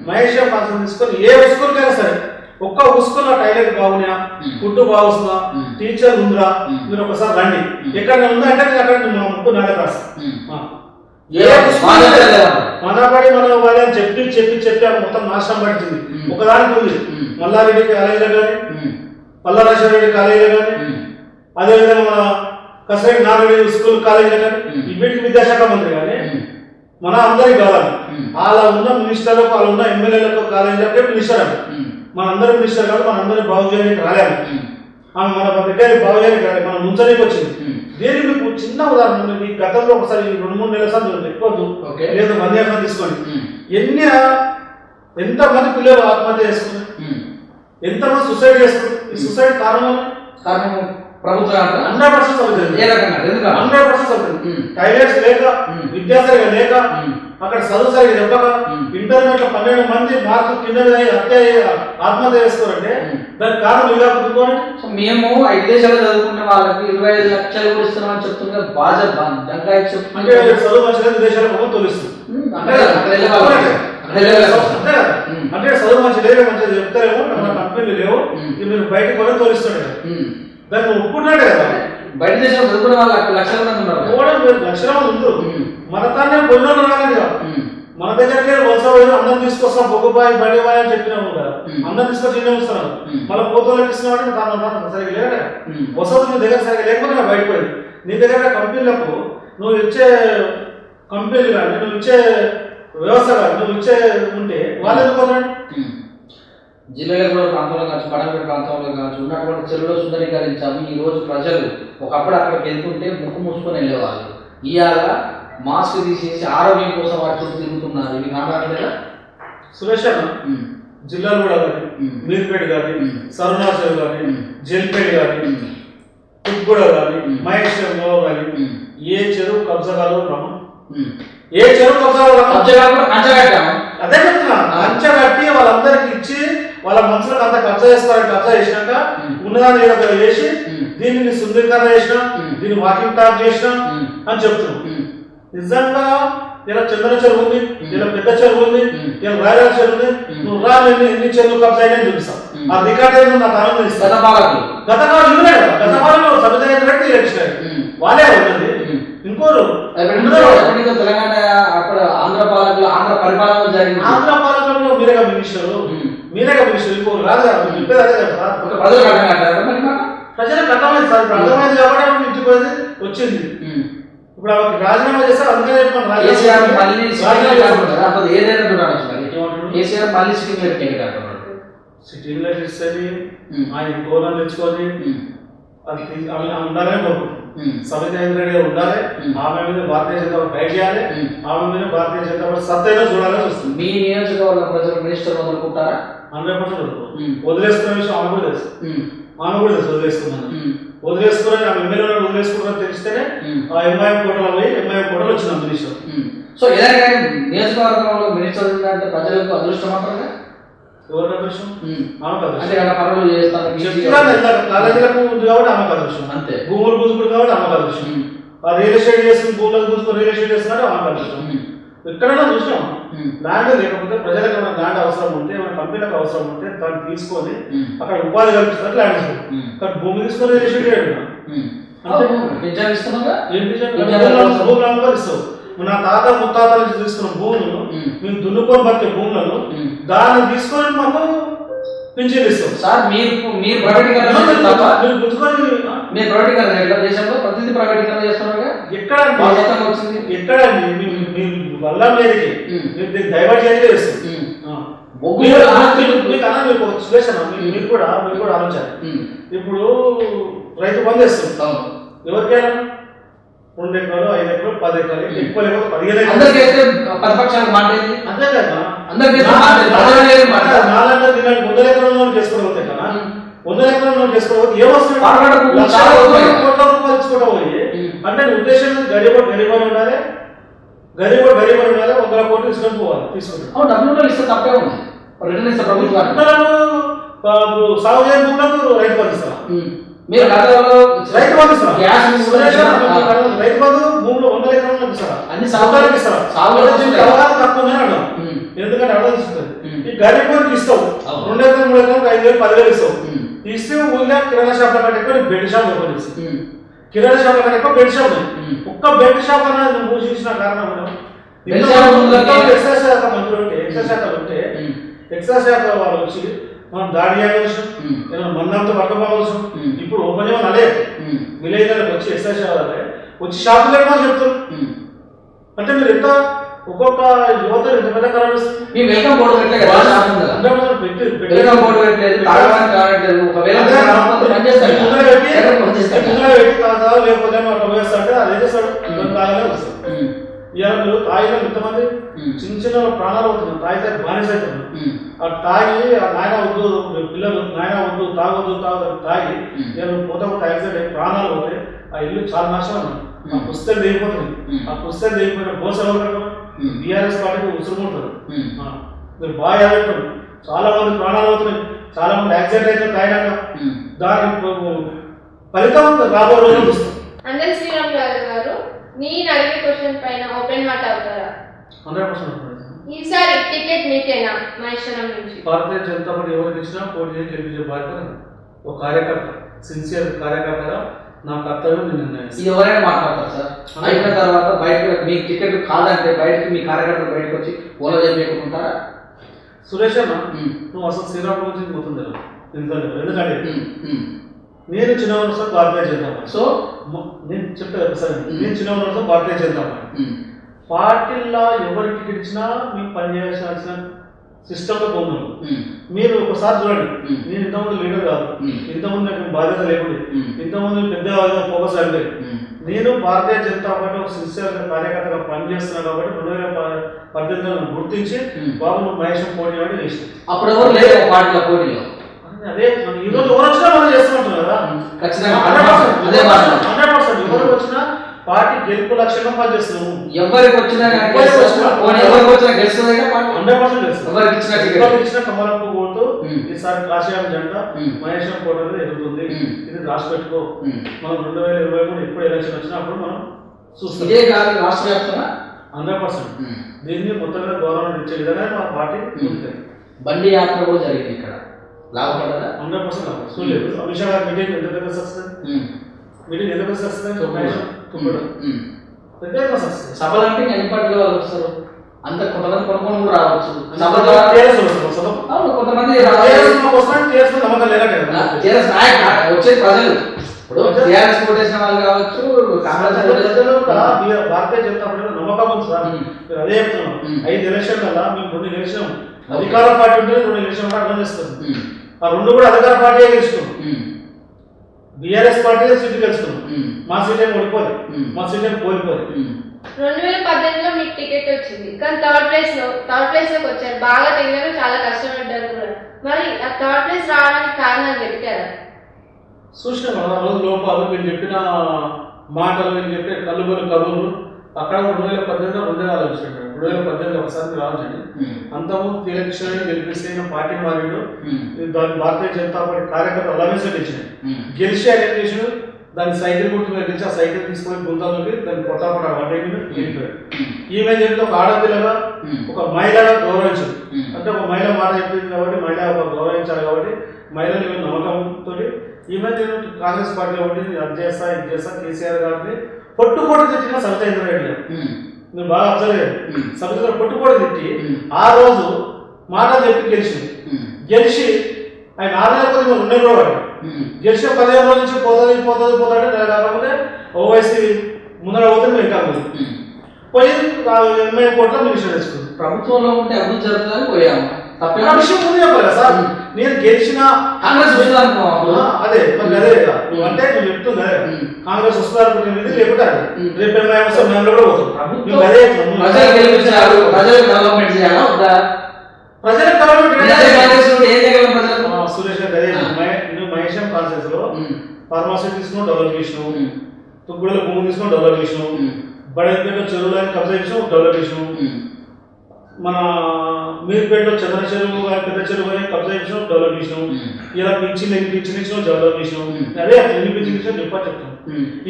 మహేషం కాన్సన్ట్రేషన్ తీసుకొని ఏ స్కూల్కైనా సరే ఒక్క స్కూల్లో టైలెట్ బాగున్నా, ఫుడ్ బాగుందా, టీచర్ ఉందిరా, మీరు ఒకసారి రండి. ఎక్కడ ఉందా అంటే అక్కడ మా ముక్కు నాడే రాస్తాం. మనబడి మన వాళ్ళని చెప్పి చెప్పి చెప్పి మొత్తం నాశనం పడుతుంది. ఒకదానికి ఉంది మల్లారెడ్డి కాలేజీలో కానీ, పల్లరాజరెడ్డి కాలేజీలో కానీ, అదేవిధంగా మన కసిరెడ్డి నారాయణ స్కూల్ కాలేజీలో కానీ, వీటికి విద్యాశాఖ మంత్రి కానీ మన అందరికి కావాలి. వాళ్ళ ఉన్న మినిస్టర్లకు, వాళ్ళ ఉన్న ఎమ్మెల్యేలకు కాలేజీలకే మినిస్టర్ అండి. మనందరూ మినిస్టర్ కాదు, మనందరూ బాగు చేయడానికి రాలేదు. మన దగ్గర బాగు చేయడానికి రాలేదు, మనం ముంచడానికి వచ్చింది. దీనికి మీకు చిన్న ఉదాహరణ, ఈ గతంలో ఒకసారి 2-3 నెలల సార్లు ఎక్కువద్దు లేదు 1 year తీసుకోండి. ఎంతమంది పిల్లలు ఆత్మహత్య చేసుకున్నారు, ఎంతమంది సూసైడ్ చేసుకున్నారు. ఈ సూసైడ్ కారణం ప్రభుత్వం 100% అవుతుంది. 100% అవుతుంది. టాయిలెట్స్ లేక, విద్యా సరిగా లేక, అక్కడ చదువు సరిగా చెప్పక, ఇంటర్నెట్ లో 12 మంది మార్కులు కింద ఆత్మహత్య చేసుకోరంటే దానికి కారణం ఇలా కుదుకోండి. మేము 5 దేశాలు చదువుకున్న వాళ్ళకి 25 లక్షలు కూడా ఇస్తున్నామని చెప్తున్నారు. బాగా అంటే చదువు మంచి దేశాలకు తోలిస్తుంది. అంటే చదువు మంచి లేదు, మంచిగా చెప్తారేమో, మన కంపెనీలు లేవు, మీరు బయటకు కూడా తోలిస్తాడు. దాన్ని ఒప్పుకున్నాడే కదా. బయట దేశంలో చదువుకునే వాళ్ళు 1 లక్షల మంది ఉన్నారు. లక్షల మంది ఉందరు. మన తానే పొందడం రాలేదు కదా. మన దగ్గరికి వలస అందరం తీసుకొస్తాం, బొగ్గుబాయి బడిబాయి అని చెప్పినాము కదా, అందరం తీసుకొచ్చి ఇండియా వస్తున్నాను. మళ్ళీ పోతోళ్ళకి ఇస్తున్నామంటే దాని సరిగ్గా లేదా వసతులు నీ దగ్గర సరిగ్గా లేకపోతే బయట పోయింది. నీ దగ్గర కంపెనీలకు నువ్వు ఇచ్చే కంపెనీలు కానీ, నువ్వు ఇచ్చే వ్యవస్థ కానీ, నువ్వు ఇచ్చే ఉంటే వాళ్ళు ఎందుకు జిల్లాలో కూడా ప్రాంతంలో కావచ్చు, పడమటి ప్రాంతంలో కావచ్చు ఉన్నటువంటి చెరువులో సుందరీకరించాము. ఈ రోజు ప్రజలు ఒకప్పుడు అక్కడికి వెళ్తుంటే ముక్కు మూసుకొని వెళ్ళేవాళ్ళు, ఇవాళ మాస్క్ తీసేసి ఆరోగ్యం కోసం వాటి చుట్టూ తిరుగుతున్నారు. ఇవి మాట్లాడలేదా సురేష్ అన్న? జిల్లాలో కూడా కానీ, మీర్పేట కానీ, సరుణాచల్ కానీ, జల్పేట కానీ, కుక్గూడ కానీ, మహేశ్వరంలో కానీ ఏ చెరువు కబ్జాలు రాము, ఏ చెరువు కబ్జాలు అదే చెప్తున్నా. కంచె కట్టి వాళ్ళందరికి ఇచ్చి వాళ్ళ మనుషులకు అంతా కబ్జా చేస్తారని కబ్జా చేసినాక ఉన్నదాన్ని చేసి దీన్ని సుందరీకరణ చేసిన, దీన్ని వాకింగ్ టాక్ చేసిన అని చెప్తున్నాం. నిజంగా ఇలా చంద్ర చెరువు ఉంది, ఇలా పెద్ద చెరువు ఉంది, ఇలా రాయల చెరువు ఉంది. నువ్వు రా, ఎన్ని చెరువు కబ్జా అయినా చూపిస్తాం. ఆ రికార్డ్ ఏదో నాకు ఆనందం ఇస్తాను. గతకాలం ఇవ్వలే కదా, గతకాలంలో సబితా ఇంద్రారెడ్డి ఎలక్షన్ వాళ్ళే ఉన్నది. ఇంకోరు తెలంగాణ అక్కడ ఆంధ్ర పరిపాలన జరిగింది. ఆంధ్ర పాలనలో మీరేగా మినిస్టర్, ఇంకోరు రాదు కదా. చెప్పేది అదే కదా, ప్రజలకు అర్థమైంది సార్. ఇప్పుడు అర్థమైంది కాబట్టి ఇంటికి పోయింది వచ్చింది. ఇప్పుడు ఆమెకి రాజీనామా చేస్తారు. అందుకనే సిటీలో ఇస్తుంది ఆయన గోళం తెచ్చుకొని అది ఉండాలని కోరుకుంటున్నాం. సబితా ఇంద్రారెడ్డి గారు ఉండాలి, ఆమె మీద భారతీయ జనతా పార్టీ ఫైట్ చేయాలి, ఆమె మీద భారతీయ జనతా పార్టీ సత్తైనా చూడాలని వస్తుంది. మీ నియోజకవర్గ ప్రజలు మినిస్టర్ వదులుకుంటారా? 100% వదిలేసుకున్న విషయం ఆమె కూడా తెలుసు, వదిలేసుకున్నాను. వదిలేసుకుని ఆ ఎమ్మెల్యే వదిలేసుకున్నారని తెలిస్తేనే ఆ ఎంఐఎం కోటలో పోయి ఎంఐఎం కోటలో వచ్చిన మినిస్టర్. సో ఏదైనా కానీ నియోజకవర్గంలో మినిస్టర్ ఉందంటే ప్రజలకు అదృష్టం అంటారుగా. ఎవరికి అదృష్టం? ఆమెకు అదృష్టం. అంటే కదా పనులు చేస్తాను కాలేజీలకు ఉంది కాబట్టి ఆమెకు అదృష్టం. అంతే. భూములు గుంజుకుడు కాబట్టి ఆమెకు అదృష్టం. ఆ రియల్ ఎస్టేట్ చేసుకుని భూములకు గుంజుకుని రియల్ ఎస్టేట్ చేస్తున్నారు ఆమెకు అదృష్టం. ఎక్కడైనా చూసాం ల్యాండ్ లేకపోతే ప్రజలకు ఏమైనా ల్యాండ్ అవసరం ఉంటే ఏమైనా కంపెనీలకు అవసరం ఉంటే దాన్ని తీసుకొని అక్కడ ఉపాధి కల్పిస్తారు ల్యాండ్ ఇస్తారు. కానీ భూమి తీసుకొని రియల్ ఎస్టేట్ చేయడం భూములు అందరూ ఇస్తావు. నా తాత ముత్తాతల నుంచి తీసుకున్న భూములను మేము దున్నుకొని బతికే భూములను దాన్ని తీసుకొని మాకు పింఛన్ ఇస్తాం. సార్ మీరు ప్రైవేటీకరణ దేశంలో ప్రతిదీ ప్రైవేటీకరణ చేస్తున్నారుగా. ఎక్కడ వచ్చింది ఎక్కడ వల్ల మీదకి డైవర్ట్ చేయడే చేస్తాం. మీరు కూడా ఆలోచించాలి. ఇప్పుడు రైతు బంద్ చేస్తాం. ఎవరికైనా 2 ఎకరాలు 5 ఎకరాలు 10 ఎకరాలు ఎక్కువ లేకపోతే 15 ఎకరాలు ప్రతిపక్షాలకు మాట్లాడేది అంతే కదా. అందరికీ 400 ఎకరాల చేసుకోవడం కదా. 100 ఎకరాల చేసుకోవడం ఏమొస్తుంది? కోట్ల రూపాయలు ఇచ్చుకోవడం పోయి అంటే ఉద్దేశం గరీబ్ ఉండాలి, గరీబ్ ఉండాలి, 100 కోట్లు తీసుకొని పోవాలి. తీసుకుంటాం డబ్బులు ఇస్తే తప్పే ఉంది. రిటర్న్ ఇస్తే ప్రభుత్వం సాగు చేయని భూములకు రైతు పండిస్తారా? మీరు రైతు పండిస్తారా? రైతు బంధు భూములు 100 ఎకరాలు ఇస్తారా? అన్ని సాగులకు ఇస్తారా? తక్కువ అన్నాం. ఎందుకంటే అర్థం ఇస్తుంది. ఈ గరీబ్ ఇస్తావు 2 ఎకరాలు 3 ఎకరాలు 5,000 10,000 ఇస్తావు. ఇస్తే ఊళ్ళో కిరాణా షాప్ కంటే ఎక్కువ బెడ్ షాప్ ఓపెన్ చేస్తావు. కిరాణా షాప్ కంటే ఎక్కువ బెడ్ షాప్ ఉంది. ఒక్క బెడ్ షాప్ అనేది నువ్వు మూసేసిన కారణం ఎక్సైజ్ శాఖ మంత్రులు ఉంటే ఎక్సైజ్ శాఖ వాళ్ళు వచ్చి మనం దాడి చేయవచ్చు, మందంతో పట్టుకోవచ్చు. ఇప్పుడు ఓపెన్ చేయమని అలే విలేజ్లకు వచ్చి ఎక్సైజ్ శాఖ వచ్చి షాపులు లేమని చెప్తారు. అంటే మీరు ఎంత ఒక్కొక్క యువత ఎంత పెద్ద కరాలు లేకపోతే వేస్తాంటే అదే చేస్తాడు. ఇవాళ మీరు తాగిన ఎంతమంది చిన్న చిన్న ప్రాణాలు అవుతున్నారు. తాగితే బానిస అవుతున్నారు. ఆ తాగి నాయన వద్దు పిల్లలు నాయన వద్దు తాగొద్దు తాగి నేను పోతే యాక్సిడెంట్ అయ్యి ప్రాణాలు పోతే ఆ ఇల్లు చాలా నష్టం. ఆ పుస్తకం దిగిపోతుంది. ఆ పుస్తకం దిగిపోయిన బోస బీఆర్ఎస్ పార్టీకి ఉసురుకుంటారు. మీరు బాగా చదువుతారు. చాలా మంది ప్రాణాలు అవుతున్నాయి, చాలా మంది యాక్సిడెంట్ అయితే తాగినాక దాని ఫలితం రాబోయే రోజులు వస్తుంది. అందరి శ్రీరామ్ గారు నేను అడిగే క్వశ్చన్ పైన ఓపెన్ మాట అవుతారా? 100% ఈసారి టికెట్ మీకేనా మహేశ్వరం నుంచి? భారతీయ జనతా పార్టీ ఎవరికి ఇచ్చినా పోటీ చేసి గెలిపించే బాధ్యత ఒక కార్యకర్త, సిన్సియర్ కార్యకర్తగా నా కర్తవ్యం నేను నిర్ణయిస్తాను. ఎవరైనా మాట్లాడతారు సార్. అయిన తర్వాత బయట మీకు టికెట్ కాదంటే బయటకి మీ కార్యకర్తలు బయటకు వచ్చి ఓలా చేయకుంటారా? సురేష్ అన్న నువ్వు అసలు శ్రీరామ్ గురించి పోతుంది ఎందుకంటే నేను చిన్న వరుస భారతీయ జనతా పార్టీ. సో నేను చెప్పేది సరే, నేను చిన్న వరుస భారతీయ జనతా పార్టీ. పార్టీల్లో ఎవరు టికెట్ ఇచ్చినా మీకు పనిచేయాల్సిన సిస్టంలో పొందాను. మీరు ఒకసారి చూడండి, నేను ఇంతకుముందు లీడర్ కాదు, ఇంతకుముందు నాకు బాధ్యత లేకుండా, ఇంతకుముందు పెద్ద ఫోకస్ అయిపోయి నేను భారతీయ జనతా పార్టీ ఒక సిన్సియర్ కార్యకర్తగా పనిచేస్తున్నాను కాబట్టి 2018 గుర్తించి బాబు నువ్వు మహేష్ పోటీ అంటే చేసిన అప్పుడు ఎవరు లేదు పార్టీలో పోటీలో. అదే ఈ రోజు ఎవరు వచ్చినా మనం చేస్తుంటాం కదా. ఖచ్చితంగా 100% ఎవరు వచ్చినా పార్టీ గెలుపు లక్ష్యంగా పనిచేస్తున్నాము. ఎవరికి వచ్చినా ఇచ్చిన కమలంపు కోరుతూ ఈసారి కాశీయాం జెండా మహేశ్వరం కోట మీద ఎదుగుతుంది. ఇది రాసి పెట్టుకో. మనం 2023 ఎప్పుడు ఎలక్షన్ వచ్చినా అప్పుడు మనం చూస్తాం. ఇదే కాదు రాష్ట్ర వ్యాప్తంగా 100% దీన్ని మొత్తంగా గవర్నమెంట్ ఇచ్చే విధంగా మన పార్టీ ఉంటుంది. బండి యాత్ర కూడా జరిగింది ఇక్కడ, లాభపడ్డా 100% లాభం. చూడలేదు అమిత్ షా గారి మీటింగ్ ఎంత పెద్ద సక్సెస్, మీటింగ్ ఎంత పెద్ద సక్సెస్. సభలు అంటే ఎన్ని పార్టీల వాళ్ళు వస్తారు? అంత కొంతమంది కొనుక్కొని కూడా రావచ్చు. కొంతమంది వచ్చే ప్రజలు ఇప్పుడు టీఆర్ఎస్ ఓటేసిన వాళ్ళు కావచ్చు, భారతీయ జనతా పార్టీ నమ్మకం ఉంది సార్. అదే చెప్తున్నాం. 5 ఎలక్షన్ వల్ల మేము 2 గెలిచినాం. అధికార పార్టీ ఉంటే 2 ఎలక్షన్ అర్థం చేస్తుంది. ఆ 2 కూడా అధికార పార్టీ గెలుచుకున్నాం. బీఆర్ఎస్ పార్టీ సీట్లు గెలుచుకున్నాం. మా సీట్ ఏం ఓడిపోదు, మా సీట్ ఏం కోల్పోదు. 2018లో మీకు టికెట్ వచ్చింది, కానీ థర్డ్ ప్లేస్ లోకి వచ్చారు. బాగా తెగినారు, చాలా కష్టపడ్డారు కూడా. మరి ఆ థర్డ్ ప్లేస్ రావడానికి కారణాలు వెతికారా? చూసినాం కదా రోజు లోపాలు మీరు చెప్పిన మాటలు మీరు చెప్పే కలుబలు కబుర్లు అక్కడ 2018 రెండే ఆలోచించాడు 2018 ఒకసారి మీరు ఆలోచండి అంతకుముందు ఎలక్షన్ గెలిపిస్తే పార్టీ మారిండు దాని భారతీయ జనతా పార్టీ కార్యకర్త అలాగే ఇచ్చినాయి గెలిచి ఆయన ఏం చేసాడు దాన్ని సైకిల్ గుర్తు మీద గెలిచి ఆ సైకిల్ తీసుకొని గుంతలోకి దాన్ని కొట్టపడ వెళ్ళిపోయాడు ఈమె చెప్తే ఒక ఆడపిల్లగా ఒక మహిళగా గౌరవించదు అంటే ఒక మహిళ మాట చెప్పింది కాబట్టి మహిళ గౌరవించాలి కాబట్టి మహిళలు ఈమె నమ్మకంతో ఈమె కాంగ్రెస్ పార్టీ కాబట్టి అది చేస్తా ఇది చేస్తా కేసీఆర్ గారిని పొట్టుపోటు తెచ్చిన సబితా ఇంద్రారెడ్డి గారు మీరు బాగా అబ్జర్వ్ చేయండి సబితా గారు పొట్టుపోటు తిట్టి ఆ రోజు మాటలు చెప్పి గెలిచి ఆయన 6 నెలల కొద్ది 2 నెలలు వాడు గెలిచిన 15 రోజుల నుంచి పోతాడే కాకపోతే ఓవైసీ ముందర పోతే వెంటాము పోయి 80 కోట్ల మినిస్టర్ తెచ్చుకుంది ప్రభుత్వంలో ఉంటే అభివృద్ధి జరుగుతుందని పోయాము విషయం ముందు చెప్పాలి సార్ నేను గెలిచిన కాంగ్రెస్ అదే అదే అంటే నువ్వు చెప్తుంది కాంగ్రెస్ వస్తున్నారు అనుకుంటుంది లేకపోతే అది రేపు మేము కూడా పోతాం ప్రజలకు సురేష్ గారు అదే నువ్వు మహేశం కాన్సెన్స్ లో ఫార్మాసిటీ తీసుకుని డెవలప్ చేసినావు తుక్కుడులో భూమి తీసుకొని డెవలప్ చేసినావు బడేపేటలో చెరువులని కబ్జా చేసినావు డెవలప్ చేసినావు మన మీరుపేటలో చంద్ర చెరువు పెద్ద చెరువు అని కబ్జా చేసినావు డెవలప్ చేసినావు ఇలా పింఛన్ ఇచ్చినావు డెవలప్ చేసినావు అదే ఎన్ని పింఛన్ ఇచ్చినా చెప్తాను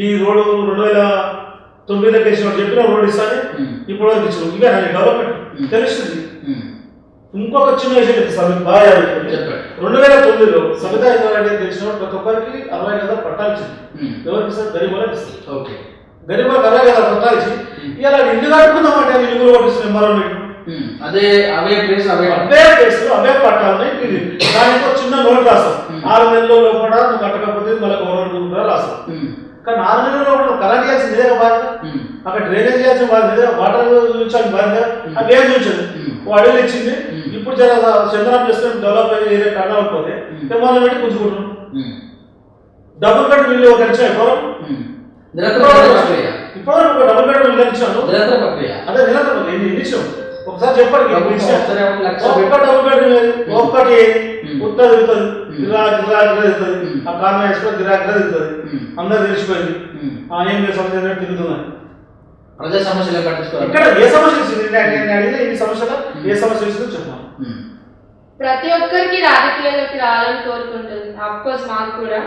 ఈ రోడ్డు 2009 వేసిన చెప్పిన రోడ్ ఇస్తాను ఇప్పుడు వరకు ఇచ్చినావు ఇవే డెవలప్మెంట్ తెలుస్తుంది ఇంకొక చిన్న విషయం చెప్తాను బాగా 2009లో సబితా ఇంద్రారెడ్డి తెలిసిన ప్రతి ఒక్కరికి 60,000 పట్టాలు ఇచ్చింది ఎవరికి ఇస్తారు గరీబ్ వాళ్ళకి ఇస్తారు గరీబ్ వాళ్ళకి 60,000 పట్టాలు ఇచ్చి ఇలా ఇల్లు కట్టుకుందామంటే ఇల్లు ఓటిస్తుంది ఎంఆర్ఓ అదే అవే ప్లేస్ అవే పట్టాలని దానికి ఒక చిన్న నోట్ రాస్తాం 6 నెలల్లో కూడా నువ్వు కట్టకపోతే మళ్ళీ గవర్నమెంట్ కూడా రాస్తాం కానీ 6 నెలల్లో కూడా కరెంట్ చేయాల్సింది ఇదే బాధ్యత అక్కడ డ్రైనేజ్ చేయాల్సిన బాధ్యత వాటర్ చూపించాల్సిన బాధ్యత అవి ఏం చూపించదు అడవులు ఇచ్చింది ఇప్పుడు చంద్రం చేసుకొని డెవలప్ అయ్యి ఏదైతే టర్న్ అయిపోతే మనం పెట్టి పుంజుకుంటున్నాం డబుల్ బెడ్ బిల్లు ఒక ఇచ్చాను ఇప్పుడు డబుల్ బెడ్ బిల్లు ఇచ్చాను అదే నిరంతరం ఎన్ని ఇచ్చాం ఒకసారి చెప్పండి ఒక్క డబుల్ బెడ్ ఒక్కటి ఉత్తర తిరుగుతుంది గిరా తిరుగుతుంది ఆ కారణం వేసుకొని గిరా తిరుగుతుంది అందరూ తెలిసిపోయింది ఏం సమస్య తిరుగుతున్నాయి ప్రజా సమస్యలు పట్టించుకోవాలి ఇక్కడ ఏ సమస్య అడిగినా ఈ సమస్యలో ఏ సమస్య వచ్చిందో చెప్పాను ప్రతి ఒక్కరికి రాజకీయాల్లోకి రావాలని కోరుకుంటుంది అఫ్కోర్స్ మాకు కూడా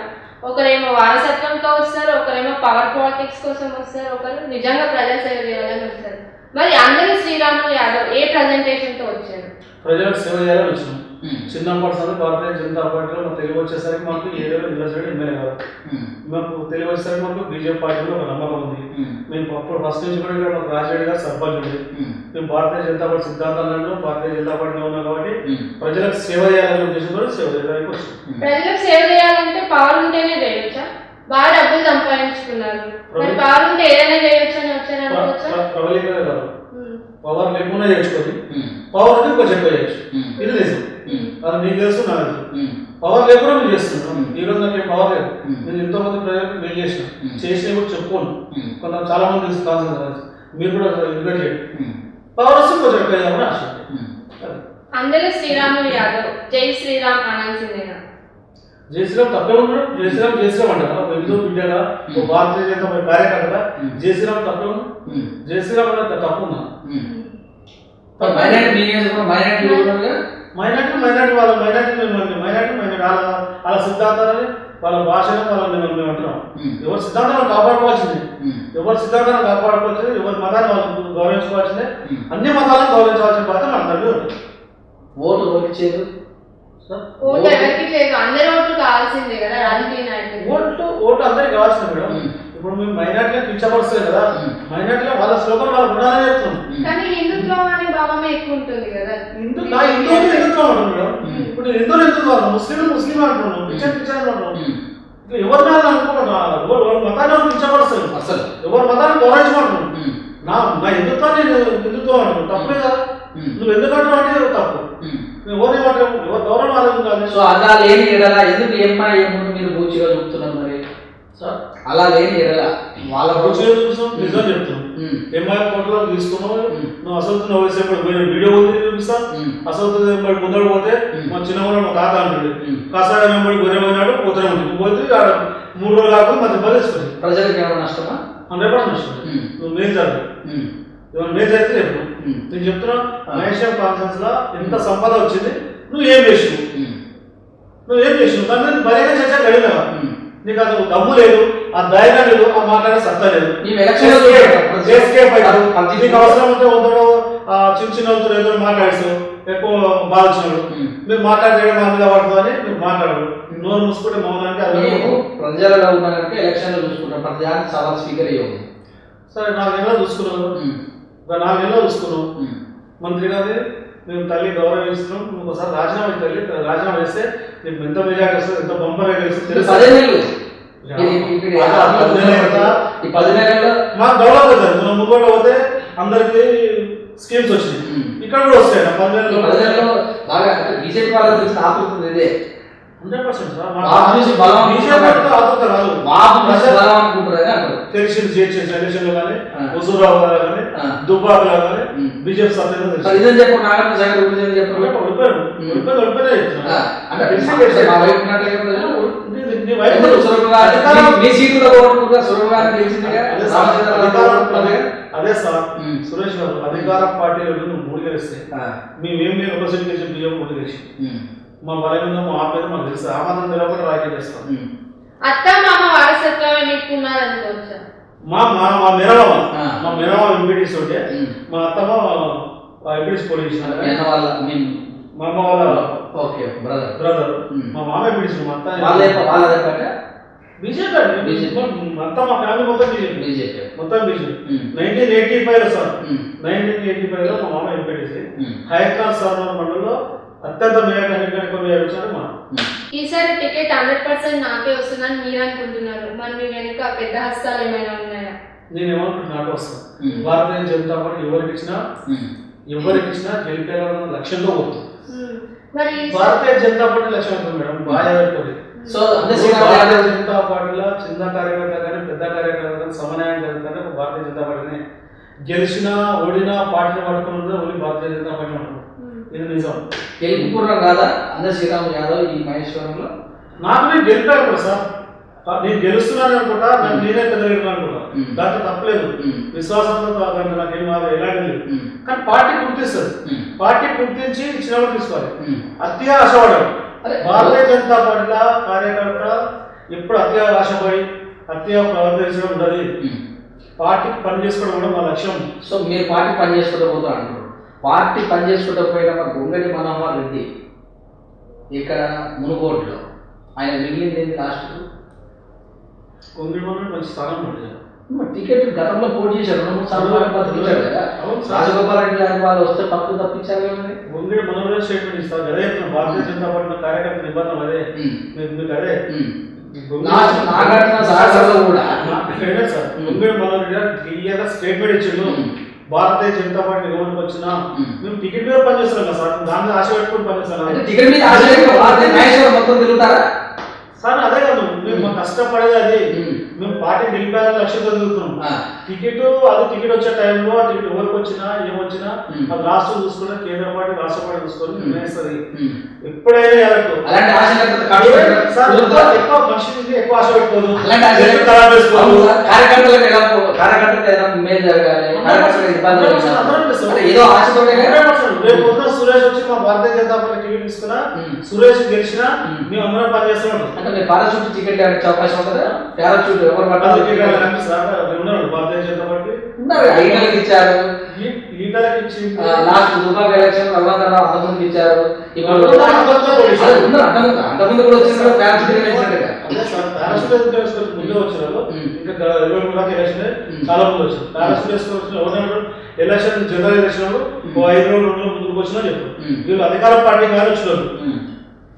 ఒకరేమో వారసత్వంతో వస్తారు ఒకరేమో పవర్ పాలిటిక్స్ కోసం వస్తారు ఒకరు నిజంగా ప్రజాసేవ చేయాలని వస్తారు మరి అందరూ శ్రీరాములు యాదవ్ ఏ ప్రజెంటేషన్ తో వచ్చారు ప్రజలకు సేవ చేయాలని వచ్చినాం చిన్నప్పటి సార్ భారతీయ జనతా పార్టీలో మాకు తెలివి వచ్చేసరికి మాకు ఏరియాలో నిలసరి ఎమ్మెల్యే కాదు మాకు తెలివి వచ్చేసరికి మాకు బీజేపీ పార్టీలో ఒక నమ్మకం ఉంది మేము అప్పుడు ఫస్ట్ నుంచి కూడా ఇక్కడ మాకు రాజరెడ్డి గారు సర్పంచ్ ఉంది మేము భారతీయ జనతా పార్టీ సిద్ధాంతాలలో భారతీయ జనతా పార్టీలో ఉన్నాం కాబట్టి ప్రజలకు సేవ చేయాలనే ఉద్దేశంతో సేవ చేయడానికి వచ్చినాం ప్రజలకు సేవ చేయాలంటే పవర్ ఉంటేనే చేయొచ్చా బాగా డబ్బులు సంపాదించుకున్నారు మరి పవర్ ఉంటే ఏదైనా చేయొచ్చు అని వచ్చారు పవర్ లేకుండా చేసుకోండి పవర్ ఉంటే కొంచెం ఎక్కువ చేయొచ్చు ఇది నిజం అది మీకు తెలుసు నాకు తెలుసు పవర్ లేకుండా మీరు చేస్తున్నాం ఈ రోజు నాకు ఏం పవర్ లేదు నేను ఎంతో మంది ప్రజలకు మెయిల్ చేసినా కూడా చెప్పుకోను కొంత చాలా మంది తెలుసు కాన్సెన్స్ మీరు కూడా ఇన్వైట్ చేయండి పవర్ వస్తే కొంచెం ఎక్కువ చేయాలని ఆశ అందరూ శ్రీరాములు యాదవ్ జై శ్రీరామ్ అనాల్సిందేనా జై శ్రీరామ్ తప్పే ఉన్నాడు జై శ్రీరామ్ అంటారా ఒక హిందూ బిడ్డగా ఒక భారతీయ జనతా పార్టీ కార్యకర్తగా జై శ్రీరామ్ తప్పే ఉన్నా జై శ్రీరామ్ అనేది తప్పు ఉందా మైనార్టీ వాళ్ళ మైనార్టీ వాళ్ళ సిద్ధాంతాలని వాళ్ళ భాషను వాళ్ళని మేము అంటున్నాం ఎవరి సిద్ధాంతాలను కాపాడుకోవాల్సిందే ఎవరి ఎవరి మతాన్ని వాళ్ళు గౌరవించుకోవాల్సిందే అన్ని మతాలను గౌరవించవలసిన బాధ్యత మన దగ్గర ఉంది ఓటు ఎవరికి అందరి ఓట్లు కావాల్సిందే కదా రాజకీయ నాయకులు ఓట్లు అందరికి కావాల్సిందే మేడం ఇప్పుడు మేము మైనార్టీలకు కించపరుస్తుంది కదా మైనార్టీలో వాళ్ళ శ్లోకం వాళ్ళకు ఉండాలని చెప్తున్నాం కానీ హిందుత్వం అనే భావమే ఎక్కువ ఉంటుంది కదా హిందుత్వం అంటాం మేడం ఇప్పుడు హిందుత్వం ముస్లిం అంటున్నాం పిచ్చర్ అంటున్నాం ఎవరిని అనుకుంటున్నాం ఎవరి మతాన్ని కించపరుస్తుంది అసలు ఎవరి మతాన్ని గౌరవించమంటున్నాం నా హిందుత్వాన్ని హిందుత్వం అంటున్నాం తప్పే కదా నువ్వు ఎందుకంటున్నావు అంటే తప్పు ఎవరి గౌరవం ఆలోచించాలి సో అలా లేని ఎడలా ఎందుకు ఏమన్నా ఏముంది మీరు పూచిగా చూపుతున్నారు మరి సో అలా లేని ఎడలా వాళ్ళ పూచిగా చూపిస్తాం నిజం చెప్తున్నాం ఎంఐఎం కోర్టులో తీసుకున్నావు నువ్వు అసలు వేసేప్పుడు వీడియో ఉంది చూపిస్తా అసలు ముందర పోతే మా చిన్నవాడు మా తాత అంటాడు కాసాగా నెంబడి గొర్రె పోయినాడు పోతూనే ఉంటుంది పోతే 3 రోజులు కాకుండా మధ్య పది వేసుకుంది ప్రజలకు ఏమైనా నష్టమా 100% నష్టం నువ్వు మేజర్ మేజర్ అయితే చెప్పు నేను చెప్తున్నా మహేశ్వర కాన్ఫరెన్స్ లో ఎంత సంపద వచ్చింది నువ్వు ఏం చేసినావు దాన్ని బలంగా చర్చ కలిగిన నీకు అది దమ్ము లేదు ఆ ధైర్యం లేదు ఆ మాట్లాడే సత్తా లేదు నీకు అవసరం ఉంటే వద్దడో చిన్న చిన్న ఏదో మాట్లాడేస్తావు ఎక్కువ బాధ వచ్చినాడు మీరు మాట్లాడేయడం మా మీద పడుతుంది అని మీరు మాట్లాడరు నోరు మూసుకుంటే మౌనానికి ప్రజలలో ఉన్నాక ఎలక్షన్లు చూసుకుంటాం ప్రతి దానికి సవాల్ స్పీకర్ అయ్యింది సరే 4 నెలలు చూసుకున్నావు ఒక 4 నెలలు చూసుకున్నావు మంత్రి గారి మేము తల్లి గౌరవిస్తున్నాం నువ్వు ఒకసారి రాజీనామా తల్లి రాజీనామా వేస్తే నీకు ఎంత మెజార్టీ వస్తుంది ఎంత బంపర్ మాకు డెవలప్ అవుతుంది మనం ముందు పోతే అందరికి స్కీమ్స్ వచ్చినాయి ఇక్కడ కూడా వస్తాయి 10 నెలల్లో బీజేపీ వాళ్ళకి తెలిసిన ఆపుతుంది ఇదే 100% తెలిసింది చేసేసి ఎలక్షన్లో కానీ హుజూరాబాద్ కానీ దుబ్బాకలో కానీ బీజేపీ అదే సార్ సురేష్ గారు అధికార పార్టీలో 3 గెలిస్తే మేమేం ఒక సీట్ గెలిచి బియ్యం 3 గెలిచి మా బలమైన మా ఆపేద మాకు తెలుసు ఆ మాత్రం తెలియకుండా రాజకీయం చేస్తాం అత్త మామ వారసత్వం మీకున్నారనుకోవచ్చా మా మేనమామ ఎంపీటీస్ ఉంటే మా అత్తమ్మ ఎంపీటీస్ పోలీస్ మా అమ్మ వాళ్ళ బ్రదర్ మా మామ ఎంపీటీస్ మా అత్త బీజేపీ మొత్తం మా ఫ్యామిలీ మొత్తం బీజేపీ మొత్తం బీజేపీ 1985 సార్ 1985 లో మా మామ ఎంపీటీసీ హైదరాబాద్ సర్వర్ మండలంలో అత్యంత మేయర్ ఈసారి టికెట్ 100% నాకే వస్తుందని మీరు అనుకుంటున్నారు మరి మీ వెనుక పెద్ద హస్తాలు ఏమైనా ఉన్నాయా నేను ఏమనుకుంటున్నా నాకే వస్తాను భారతీయ జనతా పార్టీ ఎవరికి ఇచ్చినా గెలిపేయాలన్న లక్ష్యంతో పోతుంది మరి భారతీయ జనతా పార్టీ లక్ష్యం అవుతుంది మేడం బాగా సో భారతీయ జనతా పార్టీలో చిన్న కార్యకర్త కానీ పెద్ద కార్యకర్త కానీ సమన్వయం జరుగుతుంటే భారతీయ జనతా పార్టీనే గెలిచినా ఓడినా పార్టీని పట్టుకుని ఓన్లీ భారతీయ జనతా పార్టీ ఉంటుంది ఇది నిజం గెలుపుకున్నాం కాదా అందరు శ్రీరామ్ యాదవ్ ఈ మహేశ్వరంలో నాకు నేను గెలిపాను కూడా సార్ నేను గెలుస్తున్నాను అనుకుంటా నాకు నేనే పెద్దగలిగిన అనుకుంటా దాంట్లో తప్పలేదు విశ్వాసంతో నాకేం ఎలాంటి లేదు కానీ పార్టీ గుర్తిస్తుంది పార్టీ గుర్తించి ఇచ్చినప్పుడు తీసుకోవాలి అతిగా ఆశపడాలి భారతీయ జనతా పార్టీల కార్యకర్త ఎప్పుడు అతిగా ఆశపడి అతిగా ప్రవర్తించడం ఉండదు పార్టీ పని చేసుకోవడం కూడా మా లక్ష్యం సో మీరు పార్టీ పని చేసుకోవడం పోతా అంటారు పార్టీ పనిచేసుకుంటూ పోయిన గొంగడి మనోహర్ రెడ్డి ఇక్కడ మునుగోడులో ఆయన మిగిలింది ఏంటి లాస్ట్ గొంగడి మనోహర్ మంచి స్థానం ఉంటుంది టికెట్ గతంలో పోటీ చేశారు 2-3 సార్లు కదా రాజగోపాల్ రెడ్డి లాంటి వాళ్ళు వస్తే పక్కకు తప్పించారు గొంగడి మనోహర్ స్టేట్మెంట్ ఇస్తారు అదే భారతీయ జనతా పార్టీ కార్యకర్త నిబంధన అదే మీకు అదే గొంగడి మనోహర్ రెడ్డి స్టేట్మెంట్ ఇచ్చిండు భారతీయ జనతా పార్టీ గవర్నమెంట్ వచ్చినా మేము టికెట్ మీద పనిచేస్తున్నాం కదా సార్ దాని ఆశ పెట్టుకుని పనిచేస్తాం టికెట్ మీద ఆశ మొత్తం తిరుగుతారా సార్ అదే కాదు మేము కష్టపడేది అది మేము పార్టీ నిలిపేయాలని లక్ష్యంతో తిరుగుతున్నాం టికెట్ వచ్చే టైంలో ఆ టికెట్ ఎవరికి వచ్చినా ఏమొచ్చినా అది రాష్ట్రం చూసుకుని కేంద్ర పార్టీ రాష్ట్ర పార్టీ చూసుకొని నిర్ణయిస్తుంది ఎప్పుడైనా ఎక్కువ మనిషి ఎక్కువ ఆశ పెట్టుకోదు రేపు సురేష్ వచ్చి మా భారతీయ జనతా పార్టీ టికెట్ తీసుకున్నా సురేష్ గెలిచినా మేము అందరం పనిచేస్తున్నాం అంటే పారాషూట్ టికెట్ అవకాశం ఉంటుందా పారాషూట్ ఎవరు భారతీయ జనతా పార్టీ ఐటీలకు ఇచ్చారు లీడర్కి ఇచ్చి లాస్ట్ దుబాయ్ ఎలక్షన్ తర్వాత అంతమందికి ఇచ్చారు ఇప్పుడు అంతమంది కూడా వచ్చిన పారాషూట్ ముందే వచ్చారు ఇంకా 23 దాకా ఎలక్షన్ చాలా మంది వచ్చారు పారాషూట్ వేసుకొని ఎవరు ఎలక్షన్ జనరల్ ఎలక్షన్ 5 రోజులు 2 రోజులు ముందుకు వచ్చినా చెప్పారు వీళ్ళు అధికార పార్టీ కానీ వచ్చినారు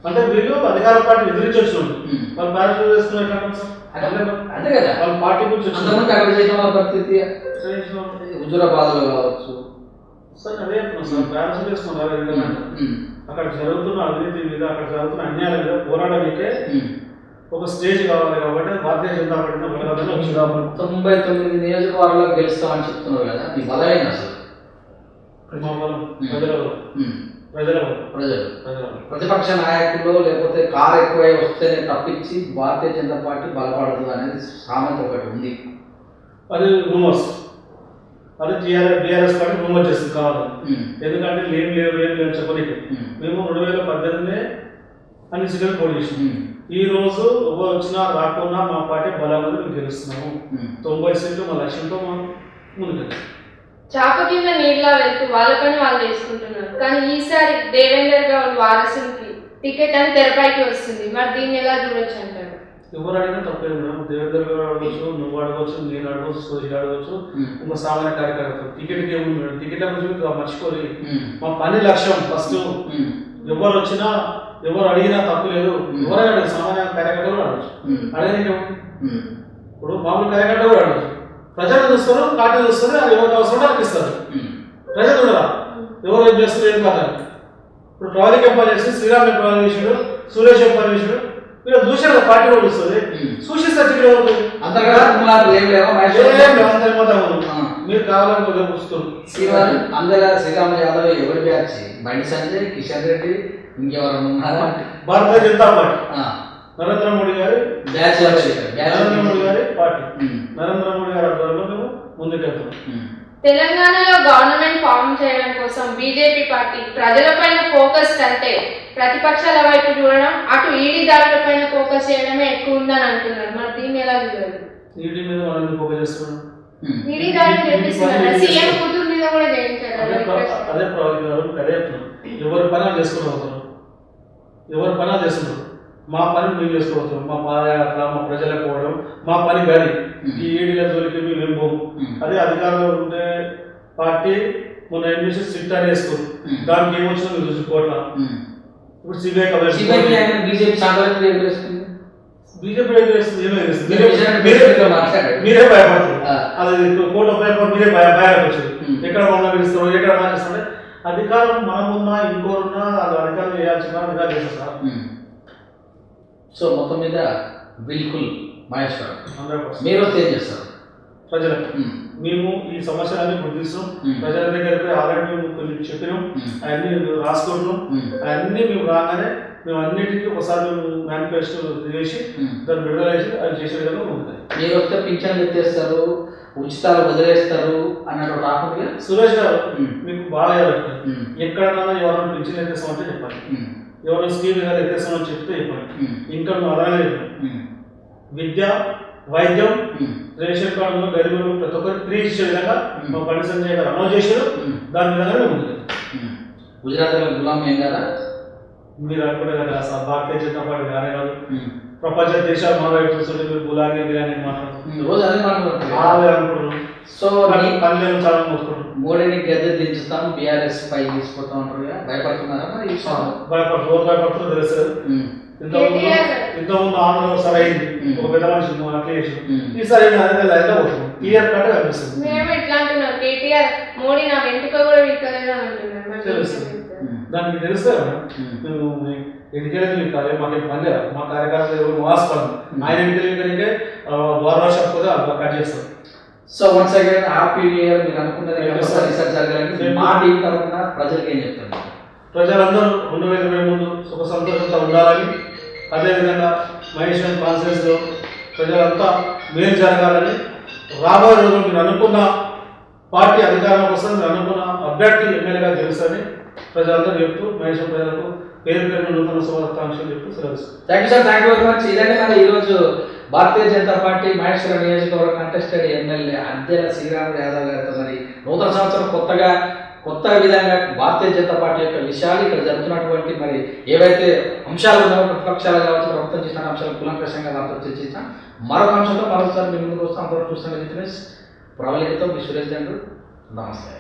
అంటే వీళ్ళు అధికార పార్టీ ఎదిరించి వచ్చినారు వాళ్ళు పారాషూట్ వేసుకున్నారు అంతే కదా వాళ్ళ పార్టీ గురించి వచ్చిన పరిస్థితి హుజూరాబాద్లో కావచ్చు సార్ అదే సార్ పారాషూట్ వేసుకున్నారు అక్కడ జరుగుతున్న అవినీతి మీద అక్కడ జరుగుతున్న అన్యాయాల మీద పోరాడమైతే ఒక స్టేజ్ కావాలి కాబట్టి భారతీయ జనతా పార్టీ బలగాలను వచ్చింది. 99 నియోజకవర్గాల్లో గెలుస్తామని చెప్తున్నారు కదా, మీ బలమైన అసలు మా బలం ప్రజల బలం. ప్రజలు ప్రతిపక్ష నాయకులు లేకపోతే కారు ఎక్కువై వస్తేనే తప్పించి భారతీయ జనతా పార్టీ బలపడదు అనేది సామెత ఒకటి ఉంది. అది రూమర్స్, అది టీఆర్ఎస్ పార్టీ రూమర్ చేస్తుంది కావాలని. ఎందుకంటే లేని చెప్పలేదు. మేము 2018 అన్ని సీట్లు పోటీ చేసినాం. ఈ రోజు ఎవరు వచ్చినా రాకున్నా మా పార్టీ బలంగా మేము గెలుస్తున్నాము. 90 సీట్లు మా లక్ష్యంతో ముందుకెళ్తాం. చాప కింద నీళ్ళ వెళ్తూ వాళ్ళ పని వాళ్ళు చేసుకుంటున్నారు. కానీ ఈసారి దేవేందర్ గౌడ్ వారసునికి టికెట్ అని తెరపైకి వస్తుంది. మరి దీన్ని ఎలా చూడొచ్చు అంటారు? ఎవరు అడిగినా తప్పేం మేడం. దేవేందర్ గారు అడగవచ్చు, నువ్వు అడగవచ్చు, నేను అడగవచ్చు, సోషల్ అడగవచ్చు, ఇంకో సామాన్య కార్యకర్తలు. టికెట్కి ఏముంది మేడం? టికెట్ల గురించి మర్చిపోయి మా పని లక్ష్యం ఫస్ట్. ఎవరు వచ్చినా ఎవరు అడిగినా తప్పు లేదు. ఎవరైనా అడగదు, సామాన్య కార్యకర్తలు కూడా అడగచ్చు. అడగడానికి ఇప్పుడు మామూలు కార్యకర్త కూడా అడగచ్చు. ప్రజలు చూస్తారు, పార్టీ చూస్తారు, అది ఎవరికి అవసరం వాళ్ళకి ఇస్తారు. ప్రజలు చూడరా ఎవరు ఏం చేస్తారు ఏం కాదు. ఇప్పుడు ప్రాజెక్ట్ ఎంపాల్ చేసి శ్రీరామ్ ఎంపాల్ చేసాడు, సురేష్ ఎంపాల్ చేసాడు. మీరు చూసారు పార్టీ కూడా చూస్తుంది. సూచిస్తారు మీరు కావాలని చూస్తారు. శ్రీరామ్ యాదవ్ ఎవరి బ్యాచ్? బండి సంజయ్, కిషన్ రెడ్డి, ఇంకెవరన్నా ఉన్నారా? భారతీయ జనతా పార్టీ నరేంద్ర మోడీ గారి పార్టీ. నరేంద్ర మోడీ గారి ఆధ్వర్యంలో మేము ముందుకెళ్తాం. తెలంగాణలో గవర్నమెంట్ ఫామ్ చేయడం కోసం బీజేపీ పార్టీ ప్రజలపైన ఫోకస్ అంటే ప్రతిపక్షాల వైపు చూడడం, అటు ఈడీ దాడులపైన ఫోకస్ చేయడమే ఎక్కువ ఉందని అంటున్నారు. మరి దీన్ని ఎలా చూడాలి? ఈడీ మీద మనం ఫోకస్ చేస్తున్నాం. ఈడీ దాడులు చేపిస్తున్నారు. సీఎం కూతురు మీద కూడా చేయించారు. అదే ప్రాబ్లం. అదే ఎవరి పని చేసుకుని ఎవరి పని చేస్తున్నారు. మా పని మేము చేసుకోవచ్చు. మా పాదయాత్ర, మా ప్రజలకు పోవడం మా పని కానీ ఈ ఏడీల జోలికి మేము పోము. అదే అధికారంలో ఉండే పార్టీ మొన్న ఎన్నిసి సిట్ అని వేసుకోరు. దానికి ఏమొచ్చినా మీరు చూసుకోవట్ల. ఇప్పుడు సిబిఐ మీరే భయపడతారు. అది కోర్టు భయపడి మీరే భయపడవచ్చు. ఎక్కడ మమ్మల్ని పిలుస్తారు, ఎక్కడ మాట్లాడుతుంటే అధికారం మనమున్నా ఇంకోరున్నా అది అధికారం చేయాల్సిన అధికారం చేస్తారు సార్. సో మొత్తం మీద బిల్కుల్ మహేశ్వర్ 100% మీరు ఏం చేస్తారు ప్రజలకు? మేము ఈ సమస్యలన్నీ గుర్తిస్తాం. ప్రజల దగ్గరికి ఆల్రెడీ మేము కొన్ని చెప్పినాం, అవన్నీ రాసుకుంటున్నాం. అవన్నీ మేము రాగానే మేము అన్నిటికీ ఒకసారి మేనిఫెస్టో చేసి దాన్ని విడుదల చేసి అది చేసే విధంగా ఉంటుంది. మీరు వస్తే పింఛన్లు ఎత్తేస్తారు, ఉచితాలు వదిలేస్తారు అన్నట్టు రాకుండా సురేష్ గారు మీకు బాగా ఎక్కడైనా ఎవరైనా పింఛన్ ఎత్తేస్తామంటే చెప్పండి. ఎవరైనా స్కీమ్ ఏదైనా ఎత్తేస్తామని చెప్తే చెప్పండి. ఇంకా మేము అలాగే విద్య, వైద్యం, రేషన్ కార్డులో గరీబులు ప్రతి ఒక్కరికి ఫ్రీ ఇచ్చే విధంగా మా బండి సంజయ్ గారు అనౌన్స్ చేశారు. దాని విధంగా ఉంది. గుజరాత్లో గులాం ఏం కదా మీరు అనుకునే కదా సార్, భారతీయ జనతా పార్టీ కానీ కాదు, ప్రపంచ దేశాలు మన వైపు చూస్తుంటే మీరు గులాబీ అని మాట్లాడుతున్నారు. సో పల్లెలు చాలా మోసుకుంటారు. మోడీని గద్దె దించుతాం, బీఆర్ఎస్ పై తీసుకుంటాం అంటారు కదా, భయపడుతున్నారా? మరి భయపడుతున్నారు తెలుస్తారు. ఇంతకుముందు ఆంధ్రలో సరే అయింది, ఒక పెద్ద మనిషి అట్లా చేసి ఈసారి లైన్ పోతుంది. క్లియర్ కట్ కనిపిస్తుంది. మేము ఎట్లా అంటున్నాం, కేటీఆర్ మోడీ నా వెంటుక కూడా వీకలేదు అంటున్నారు. తెలుస్తుంది, దానికి తెలుస్తుంది. మేము ఎన్నికలకి వీకాలి, మాకు పని మా కార్యకర్తలు వాసుకోవాలి. ఆయన ఎన్నికలకే వారణాసి కూడా కట్ చేస్తారు. So once again happy new year. మీరు అనుకున్నది రీసెర్చ్ జరగాలని మా టీం తరఫున ప్రజలకు ఏం చెప్తారు? ప్రజలందరూ 2023 సుఖ సంతోషంతో ఉండాలని, అదేవిధంగా మహేశ్వరం కాన్ఫరెన్స్లో ప్రజలంతా మేలు జరగాలని, రాబోయే రోజులు మీరు అనుకున్న పార్టీ అధికారం కోసం మీరు అనుకున్న అభ్యర్థి ఎమ్మెల్యేగా గెలుస్తారని ప్రజలందరూ చెప్తూ మహేశ్వరం ప్రజలకు పేరు పేరు నూతన శుభాకాంక్షలు చెప్తూ సెలవు. Thank you sir, thank you very much. ఇదంటే మరి ఈరోజు భారతీయ జనతా పార్టీ మహేశ్వరం నియోజకవర్గ కంటెస్టెడ్ ఎమ్మెల్యే అద్దెల శ్రీరామ్ యాదవ్ గారితో మరి నూతన సంవత్సరం కొత్త విధంగా భారతీయ జనతా పార్టీ యొక్క విషయాలు, ఇక్కడ జరుగుతున్నటువంటి మరి ఏవైతే అంశాలు ఉన్నాయో ప్రతిపక్షాలు కావచ్చు, ప్రభుత్వం చేసిన అంశాలు కులంకషంగా వారితో చర్చించాం. మరొక అంశంతో మరొకసారి మీ ముందుకు వస్తాం. అందరూ చూస్తున్న ప్రవళికతో మీ సురేష్ చంద్రు. నమస్తే.